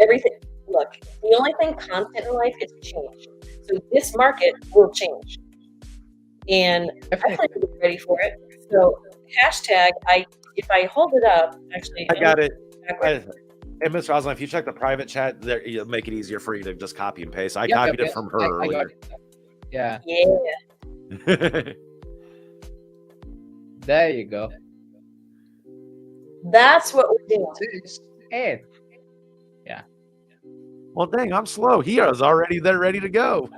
everything. Look, the only thing constant in life is change. So this market will change. And I plan to be ready for it. So hashtag, if I hold it up, actually. I got it. And Ms. Roslyn, if you check the private chat, there, it'll make it easier for you to just copy and paste. I copied it from her earlier. Yeah. Yeah. There you go. That's what we're doing. It. Yeah. Well, dang, I'm slow. He is already there, ready to go.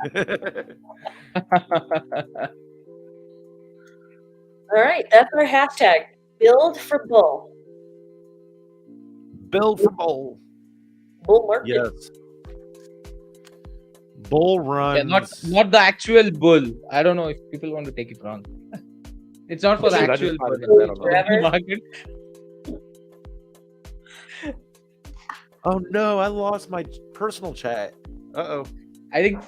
All right, that's our hashtag. Build for bull. Build for bull. Bull market. Yes. Bull Yeah, runs. not the actual bull. I don't know if people want to take it wrong. It's not for the Shoot, I just actual might have bull. been It's that for the on that. market. Oh no, I lost my personal chat. Uh-oh. I think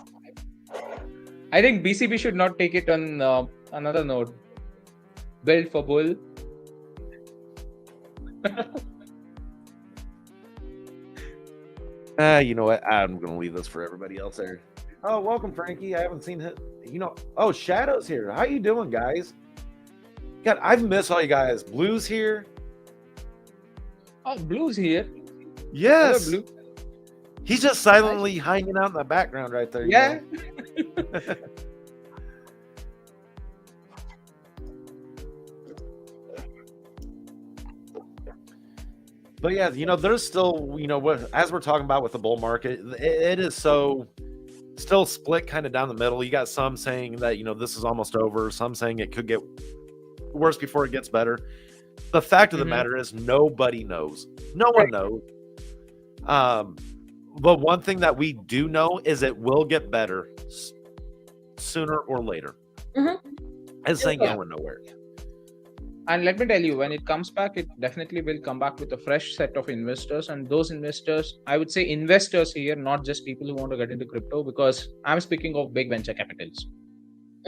BCB should not take it on another note. Build for bull. You know what? I'm gonna leave this for everybody else there. Oh, welcome, Frankie. I haven't seen it. Oh, Shadow's here. How you doing, guys? God, I've missed all you guys. Blue's here. Oh, Blue's here. Yes. Hello, Blue. He's just silently hanging out in the background right there. Yeah. But yeah, there's still, as we're talking about with the bull market, it is so still split kind of down the middle. You got some saying that, this is almost over. Some saying it could get worse before it gets better. The fact of the matter is nobody knows. No one knows. But one thing that we do know is it will get better sooner or later. It's ain't going nowhere. And let me tell you, when it comes back, it definitely will come back with a fresh set of investors. And those investors, I would say investors here, not just people who want to get into crypto, because I'm speaking of big venture capitals.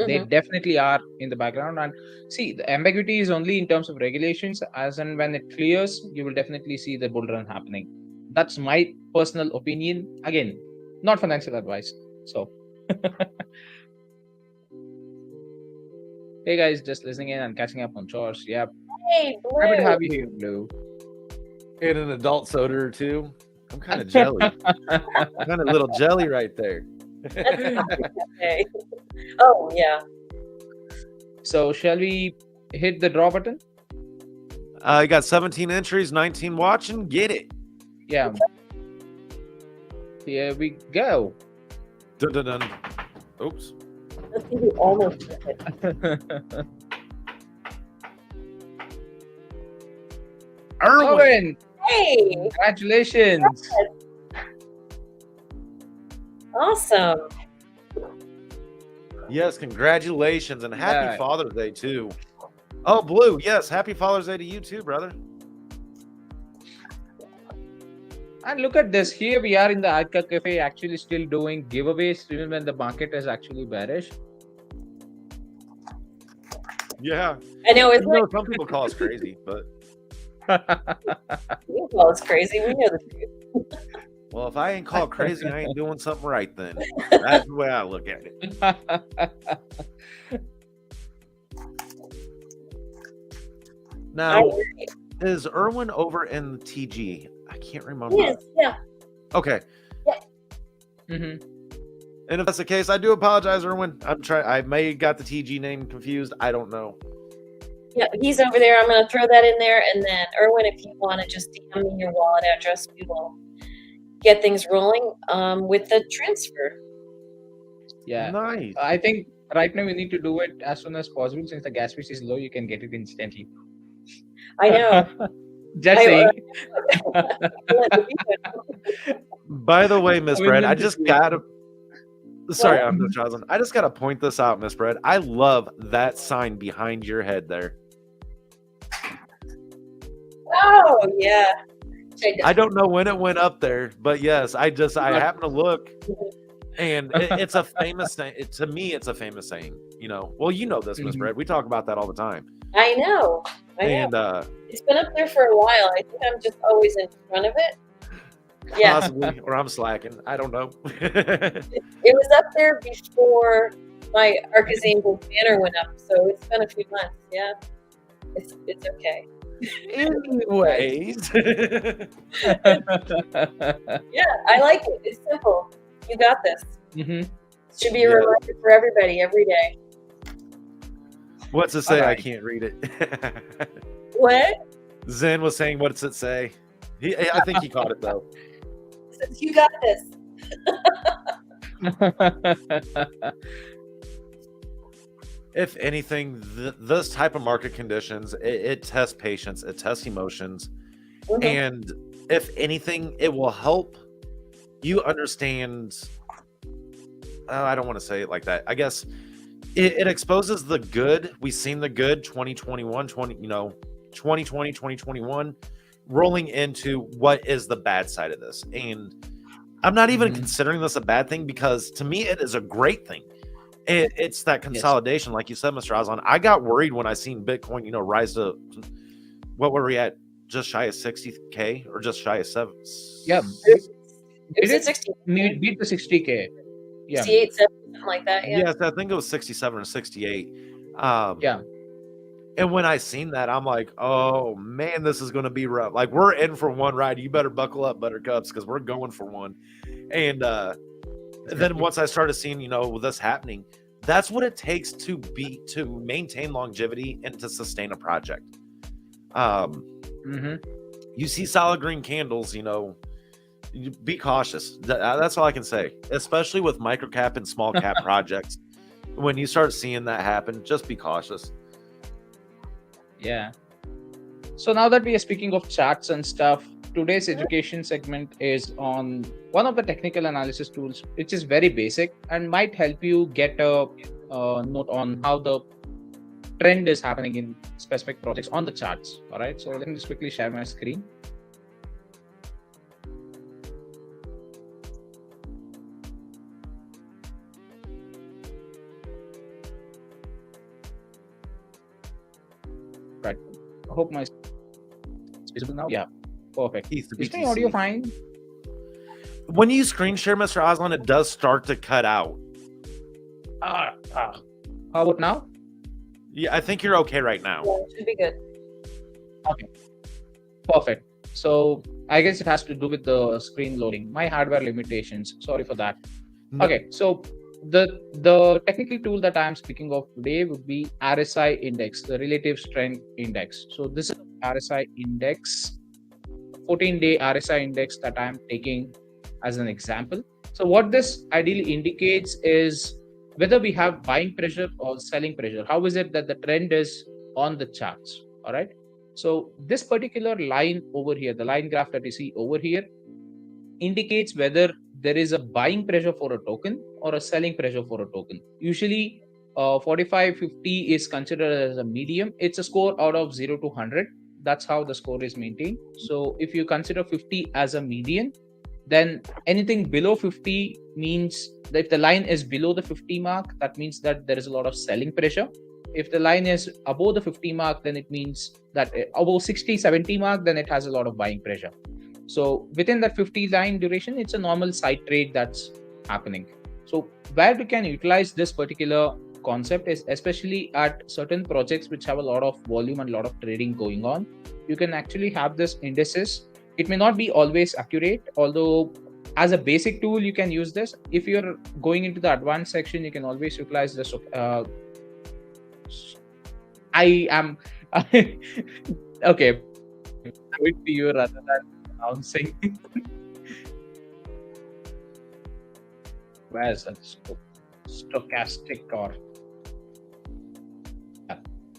They definitely are in the background. And see, the ambiguity is only in terms of regulations. As and when it clears, you will definitely see the bull run happening. That's my personal opinion. Again, not financial advice. So, hey guys, just listening in and catching up on chores. Yeah, Hey, Blue. happy to have you here, Blue. And an adult soda or two. I'm kind of jelly. I'm kind of a little jelly right there. Okay. Oh, yeah. So, shall we hit the draw button? You got 17 entries, 19 watching. Get it. Yeah. Here we go. Dun, dun, dun. Oops. Let's see who almost did it. Erwin, Hey, congratulations. awesome. Yes, congratulations and happy Yeah. Father's Day too. Oh, Blue, yes, happy Father's Day to you too, brother. And look at this. Here we are in the Archa Cafe, actually still doing giveaways even when the market is actually bearish. Yeah. I know it's like Some people call us crazy, but you call us crazy. We know the truth. well, if I ain't called crazy, I ain't doing something right then. That's the way I look at it. Now, is Erwin over in TG? I can't remember. Yes, yeah. Okay. Mhm. And if that's the case, I do apologize, Erwin. I may got the TG name confused. I don't know. Yeah, he's over there. I'm going to throw that in there. And then, Erwin, if you want to just DM me your wallet address, we will get things rolling with the transfer. Yeah. Nice. I think right now we need to do it as soon as possible. Since the gas fees is low, you can get it instantly. I know. Just saying. By the way, Miss Brad, I just gotta. Sorry, What? I'm Miss Jocelyn. I just gotta point this out, Miss Brad. I love that sign behind your head there. Oh, yeah. I don't know when it went up there, but yes, I happened to look, and it's a famous thing. To me, it's a famous saying. Well, you know this, Miss Mhm. Brad. We talk about that all the time. I know. And It's been up there for a while. I think I'm just always in front of it. Yeah. possibly, or I'm slacking. I don't know. It was up there before my Arca's Angel banner went up, so it's been a few months. Yeah, it's okay. Anyways, Yeah, I like it. It's simple. You got this. Mhm. Should be a Yeah. reminder for everybody every day. what's it say? I Alright. can't read it. What? Zen was saying, "What's it say?" I think he caught it though. Since you got this. If anything, this type of market conditions, it tests patience, it tests emotions, Mhm. and if anything, it will help you understand. I don't want to say it like that. I guess it exposes the good. We've seen the good 2021, 2020, 2021, rolling into what is the bad side of this. And I'm not even Mhm. considering this a bad thing because to me, it is a great thing. It's that Yes. consolidation, like you said, Mr. Aslan. I got worried when I seen Bitcoin, rise to what were we at? Just shy of 60K or just shy of seven? Yeah. It Did was at it 60, beat the 60K? Yeah. 68, 70, something like that. Yeah. Yes, I think it was 67 or 68. Um, Yeah. and when I seen that, I'm like, oh man, this is going to be rough. Like we're in for one ride. You better buckle up, Buttercups, because we're going for one. And then once I started seeing, this happening, that's what it takes to maintain longevity and to sustain a project. Mm-hmm. You see solid green candles, be cautious. That's all I can say, especially with microcap and small cap projects. When you start seeing that happen, just be cautious. Yeah. So now that we are speaking of charts and stuff, today's education segment is on one of the technical analysis tools, which is very basic and might help you get a note on how the trend is happening in specific projects on the charts. All right. So let me just quickly share my screen. Right. I hope my visible now. Yeah. Perfect. He's the Is my audio BTC. fine? When you screen share, Mr. Aslan, it does start to cut out. How about now? Yeah, I think you're okay right now. Yeah, it should be good. Okay. Perfect. So I guess it has to do with the screen loading, my hardware limitations. Sorry for that. No- Okay. So the technical tool that I'm speaking of today would be RSI index, the relative strength index. So this is RSI index, 14-day RSI index that I'm taking as an example. So what this ideally indicates is whether we have buying pressure or selling pressure. How is it that the trend is on the charts? All right. So this particular line over here, the line graph that you see over here, indicates whether there is a buying pressure for a token or a selling pressure for a token. Usually 45-50 is considered as a medium. It's a score out of 0 to 100. That's how the score is maintained. So if you consider 50 as a median, then anything below 50 means that if the line is below the 50 mark, that means that there is a lot of selling pressure. If the line is above the 50 mark, then it means that above 60-70 mark, then it has a lot of buying pressure. So within that 50 line duration, it's a normal side trade that's happening. So where we can utilize this particular concept is especially at certain projects which have a lot of volume and a lot of trading going on. You can actually have this indices. It may not be always accurate, although as a basic tool you can use this. If you're going into the advanced section, you can always utilize this. I am okay. With you rather than announcing. Where's that stochastic or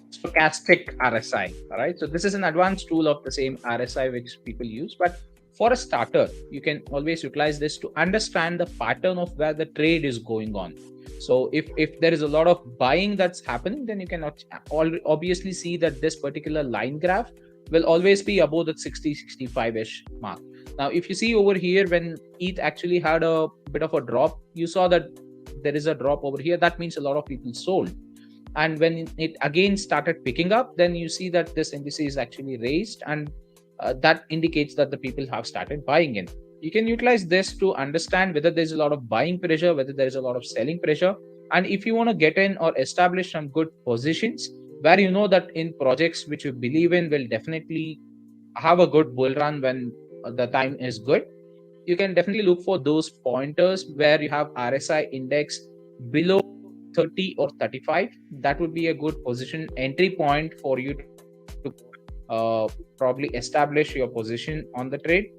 stochastic RSI? All right. So this is an advanced tool of the same RSI which people use, but for a starter, you can always utilize this to understand the pattern of where the trade is going on. So if there is a lot of buying that's happening, then you can obviously see that this particular line graph will always be above the 60-65-ish mark. Now, if you see over here, when ETH actually had a bit of a drop, you saw that there is a drop over here. That means a lot of people sold. And when it again started picking up, then you see that this index is actually raised, and that indicates that the people have started buying in. You can utilize this to understand whether there's a lot of buying pressure, whether there is a lot of selling pressure. And if you want to get in or establish some good positions where you know that in projects which you believe in will definitely have a good bull run when the time is good, you can definitely look for those pointers where you have RSI index below 30 or 35. That would be a good position entry point for you to probably establish your position on the trade.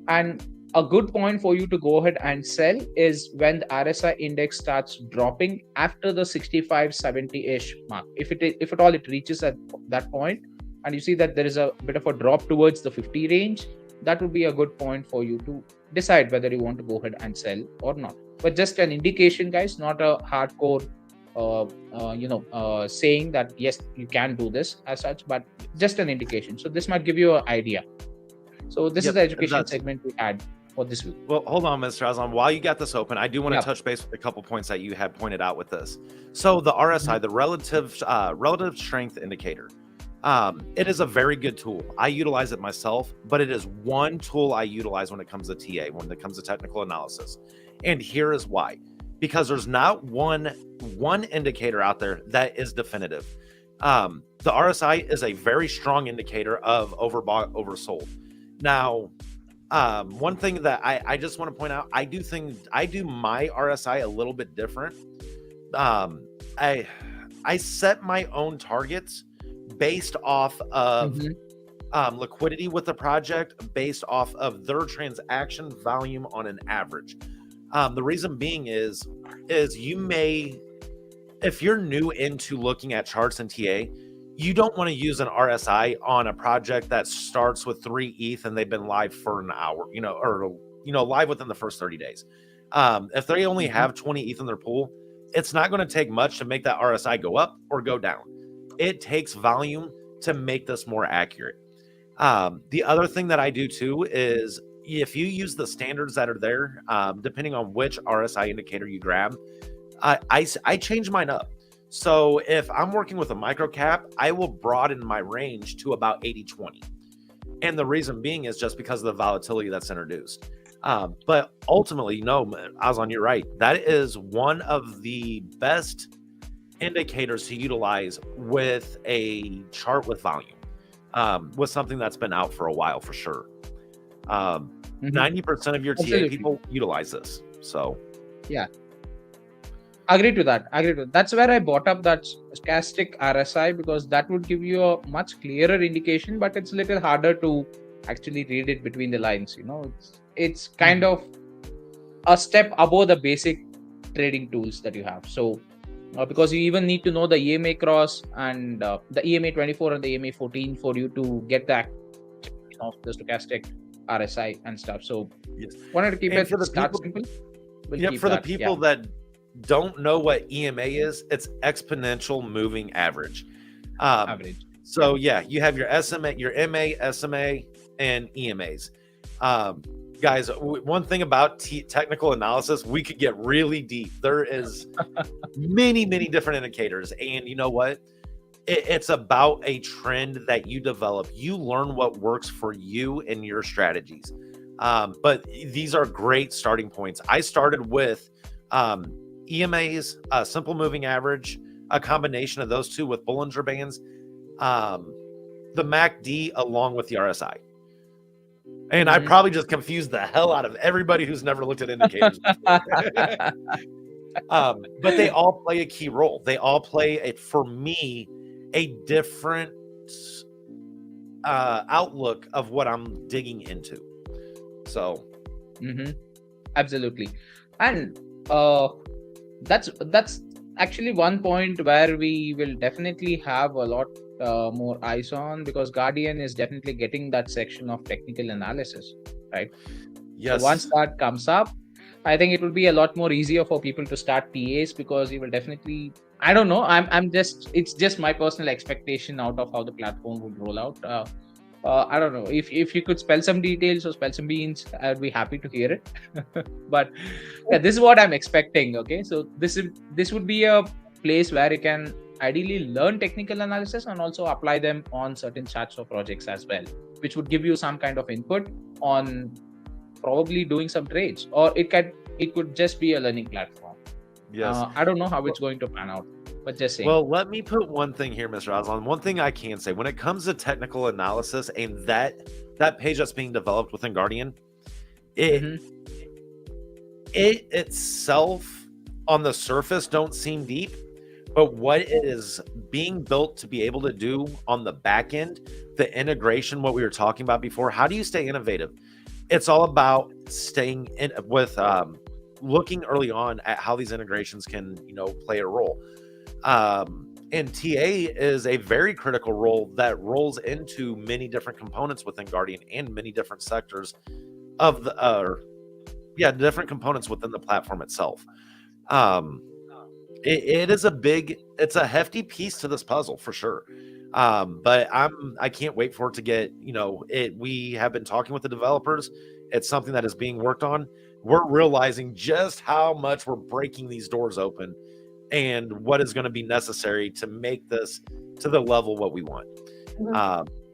And a good point for you to go ahead and sell is when the RSI index starts dropping after the 65-70-ish mark. If at all it reaches at that point, and you see that there is a bit of a drop towards the 50 range, that would be a good point for you to decide whether you want to go ahead and sell or not. But just an indication, guys, not a hardcore saying that yes, you can do this as such, but just an indication. So this might give you an idea. So this is the education segment we had for this week. Well, hold on, Mr. Aslan. While you got this open, I do want to touch base with a couple points that you had pointed out with this. So the RSI, the relative strength indicator, it is a very good tool. I utilize it myself, but it is one tool I utilize when it comes to TA, when it comes to technical analysis. And here is why. Because there's not one indicator out there that is definitive. The RSI is a very strong indicator of overbought, oversold. Now, one thing that I just want to point out, I do my RSI a little bit different. I set my own targets based off of liquidity with the project, based off of their transaction volume on an average. The reason being is you may, if you're new into looking at charts and TA, you don't want to use an RSI on a project that starts with 3 ETH and they've been live for an hour, live within the first 30 days. If they only have 20 ETH in their pool, it's not going to take much to make that RSI go up or go down. It takes volume to make this more accurate. The other thing that I do too is if you use the standards that are there, depending on which RSI indicator you grab, I change mine up. So if I'm working with a micro cap, I will broaden my range to about 80-20. And the reason being is just because of the volatility that's introduced. But ultimately, no, Aslan, you're right. That is one of the best indicators to utilize with a chart with volume, with something that's been out for a while for sure. 90% of your TA people utilize this. So, yeah. Agree to that. That's where I brought up that stochastic RSI, because that would give you a much clearer indication, but it's a little harder to actually read it between the lines. It's kind of a step above the basic trading tools that you have. So, because you even need to know the EMA cross and the EMA 24 and the EMA 14 for you to get that, the stochastic RSI and stuff. So, wanted to keep it simple. For the people that don't know what EMA is, it's exponential moving average. So you have your SMA, your MA, SMA, and EMAs. Guys, one thing about technical analysis, we could get really deep. There is many different indicators, and you know what? It's about a trend that you develop. You learn what works for you and your strategies. But these are great starting points. I started with EMAs, simple moving average, a combination of those two with Bollinger Bands, the MACD along with the RSI. And I probably just confused the hell out of everybody who's never looked at indicators before. But they all play a key role. They all play, for me, a different outlook of what I'm digging into. So, absolutely. And that's actually one point where we will definitely have a lot more eyes on, because Guardian is definitely getting that section of technical analysis, right? Yes. So once that comes up, I think it will be a lot more easier for people to start TAs, because you will definitely, I don't know, it's just my personal expectation out of how the platform would roll out. I don't know if you could spell some details or spell some beans, I'd be happy to hear it. But this is what I'm expecting. Okay, so this would be a place where you can ideally learn technical analysis and also apply them on certain charts or projects as well, which would give you some kind of input on probably doing some trades, or it could just be a learning platform. Yes. I don't know how it's going to pan out, but just saying. Well, let me put one thing here, Mr. Aslan. One thing I can say when it comes to technical analysis and that page that's being developed within Guardian, it itself on the surface don't seem deep, but what it is being built to be able to do on the back end, the integration, what we were talking about before, how do you stay innovative? it's all about staying in with looking early on at how these integrations can, play a role. And TA is a very critical role that rolls into many different components within Guardian and many different sectors of the different components within the platform itself. Um, it's a hefty piece to this puzzle for sure. But I can't wait for it to get, we have been talking with the developers. It's something that is being worked on. We're realizing just how much we're breaking these doors open and what is going to be necessary to make this to the level what we want.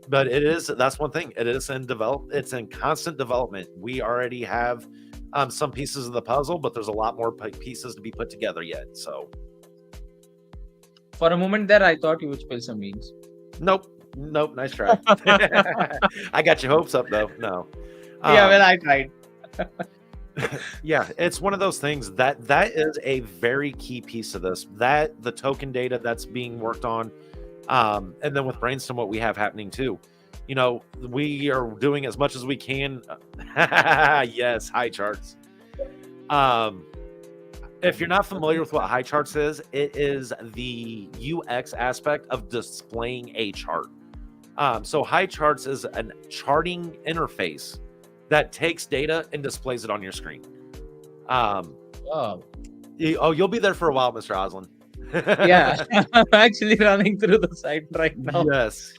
But that's one thing. It's in constant development. We already have some pieces of the puzzle, but there's a lot more pieces to be put together yet. So For a moment there, I thought you would spill some beans. Nope. Nice try. I got your hopes up though. No. Well, I tried. Yeah, it's one of those things that is a very key piece of this. That the token data that's being worked on, and then with Brainstorm, what we have happening too. We are doing as much as we can. Yes, high charts. If you're not familiar with what high charts is, it is the UX aspect of displaying a chart. So high charts is a charting interface that takes data and displays it on your screen. You'll be there for a while, Mr. Oslin. Yeah, I'm actually running through the site right now. Yes.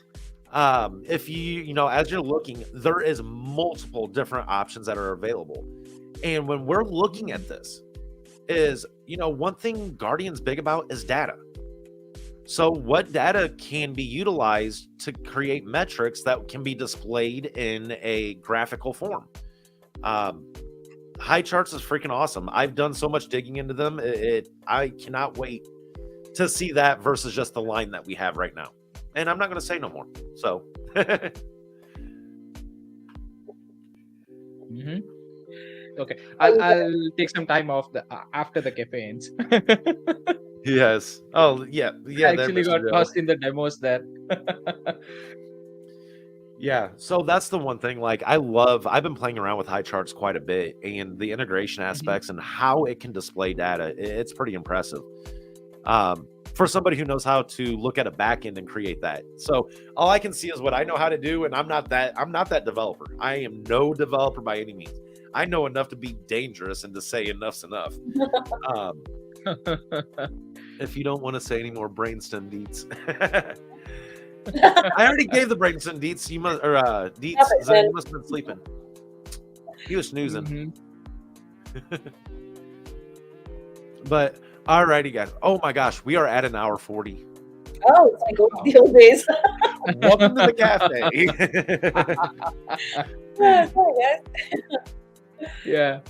If as you're looking, there is multiple different options that are available. And when we're looking at this, is one thing Guardian's big about is data. So what data can be utilized to create metrics that can be displayed in a graphical form? High charts is freaking awesome. I've done so much digging into them. I cannot wait to see that versus just the line that we have right now. And I'm not going to say no more. So. Okay, I'll take some time off after the cafe ends. Yes. Oh, yeah. I actually got lost in the demos there. Yeah. So that's the one thing. Like, I've been playing around with high charts quite a bit, and the integration aspects and how it can display data. It's pretty impressive. For somebody who knows how to look at a back end and create that. So all I can see is what I know how to do, and I'm not that developer. I am no developer by any means. I know enough to be dangerous and to say enough's enough. If you don't want to say any more brainstem deets. I already gave the brainstem deets. You must deets. Zen, you must have been sleeping. He was snoozing. But alrighty, guys. Oh my gosh, we are at an hour 40. Oh, it's like the old days. Welcome to the cafe. Sorry, guys. Yeah.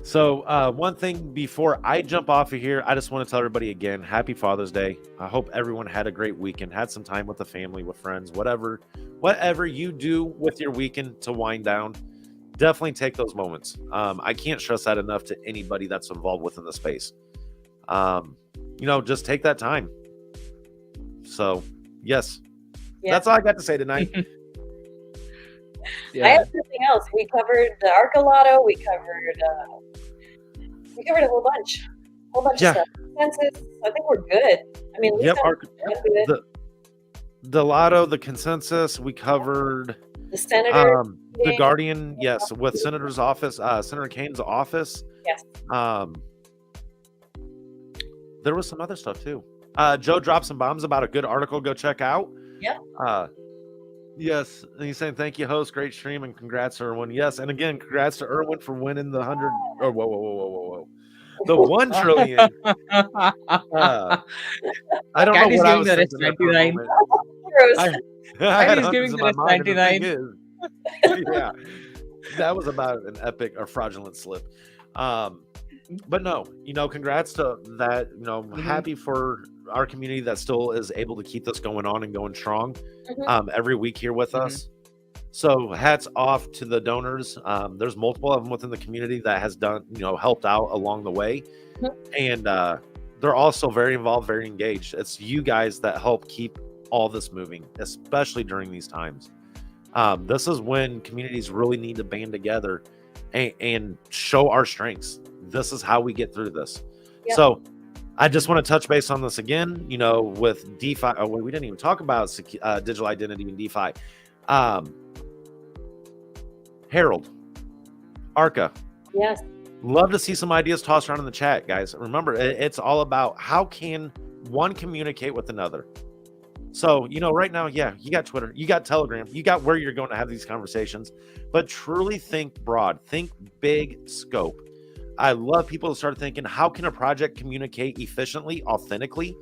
So one thing before I jump off of here, I just want to tell everybody again, happy Father's Day. I hope everyone had a great weekend, had some time with the family, with friends, whatever you do with your weekend to wind down, definitely take those moments. I can't stress that enough to anybody that's involved within the space. Just take that time. So, yes, that's all I got to say tonight. I have something else. We covered the Archa Lotto. We covered a whole bunch of stuff. Consensus. I think we're good. I mean, the Lotto, the consensus. We covered the Senator, the Guardian. Yes, with Senator's office, Senator Kane's office. Yes. There was some other stuff too. Joe dropped some bombs about a good article. Go check out. Yeah. Yes, and he's saying thank you, host. Great stream and congrats, Erwin. Yes, and again, congrats to Erwin for winning the 100. Oh, whoa! The 1 trillion. I don't know what I was thinking. 99. He's giving the rest 99. Yeah, that was about an epic or fraudulent slip. But no, congrats to that. Happy for our community that still is able to keep this going on and going strong every week here with us. So hats off to the donors. There's multiple of them within the community that has done, helped out along the way. And they're also very involved, very engaged. It's you guys that help keep all this moving, especially during these times. This is when communities really need to band together and show our strengths. This is how we get through this. Yep. So I just want to touch base on this again, with DeFi. Oh, we didn't even talk about digital identity and DeFi. Harold, Archa. Yes. Love to see some ideas tossed around in the chat, guys. Remember, it's all about how can one communicate with another. So, right now, yeah, you got Twitter, you got Telegram, you got where you're going to have these conversations, but truly think broad, think big scope. I love people to start thinking, how can a project communicate efficiently, authentically?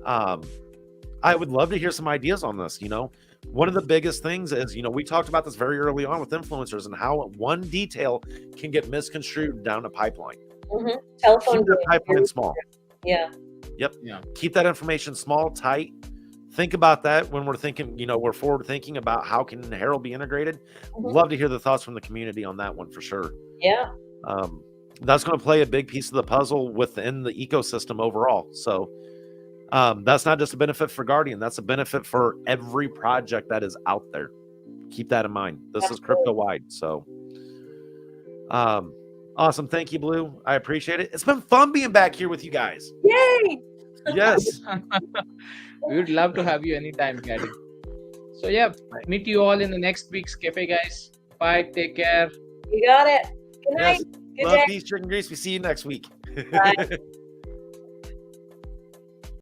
I would love to hear some ideas on this. One of the biggest things is, we talked about this very early on with influencers and how one detail can get misconstrued down a pipeline. Mm-hmm. Telephone. Keep that pipeline small. Yeah. Yep. Yeah. Keep that information small, tight. Think about that when we're thinking, we're forward thinking about how can Harold be integrated. Mm-hmm. Love to hear the thoughts from the community on that one for sure. Yeah. That's going to play a big piece of the puzzle within the ecosystem overall. So that's not just a benefit for Guardian. That's a benefit for every project that is out there. Keep that in mind. This Absolutely. Is crypto wide. So awesome. Thank you, Blue. I appreciate it. It's been fun being back here with you guys. Yay. Yes. We would love to have you anytime, Gaddy. So yeah, meet you all in the next week's cafe, guys. Bye. Take care. You got it. Good night. Yes. Good Love, day. peace, chicken grease. We see you next week. Bye.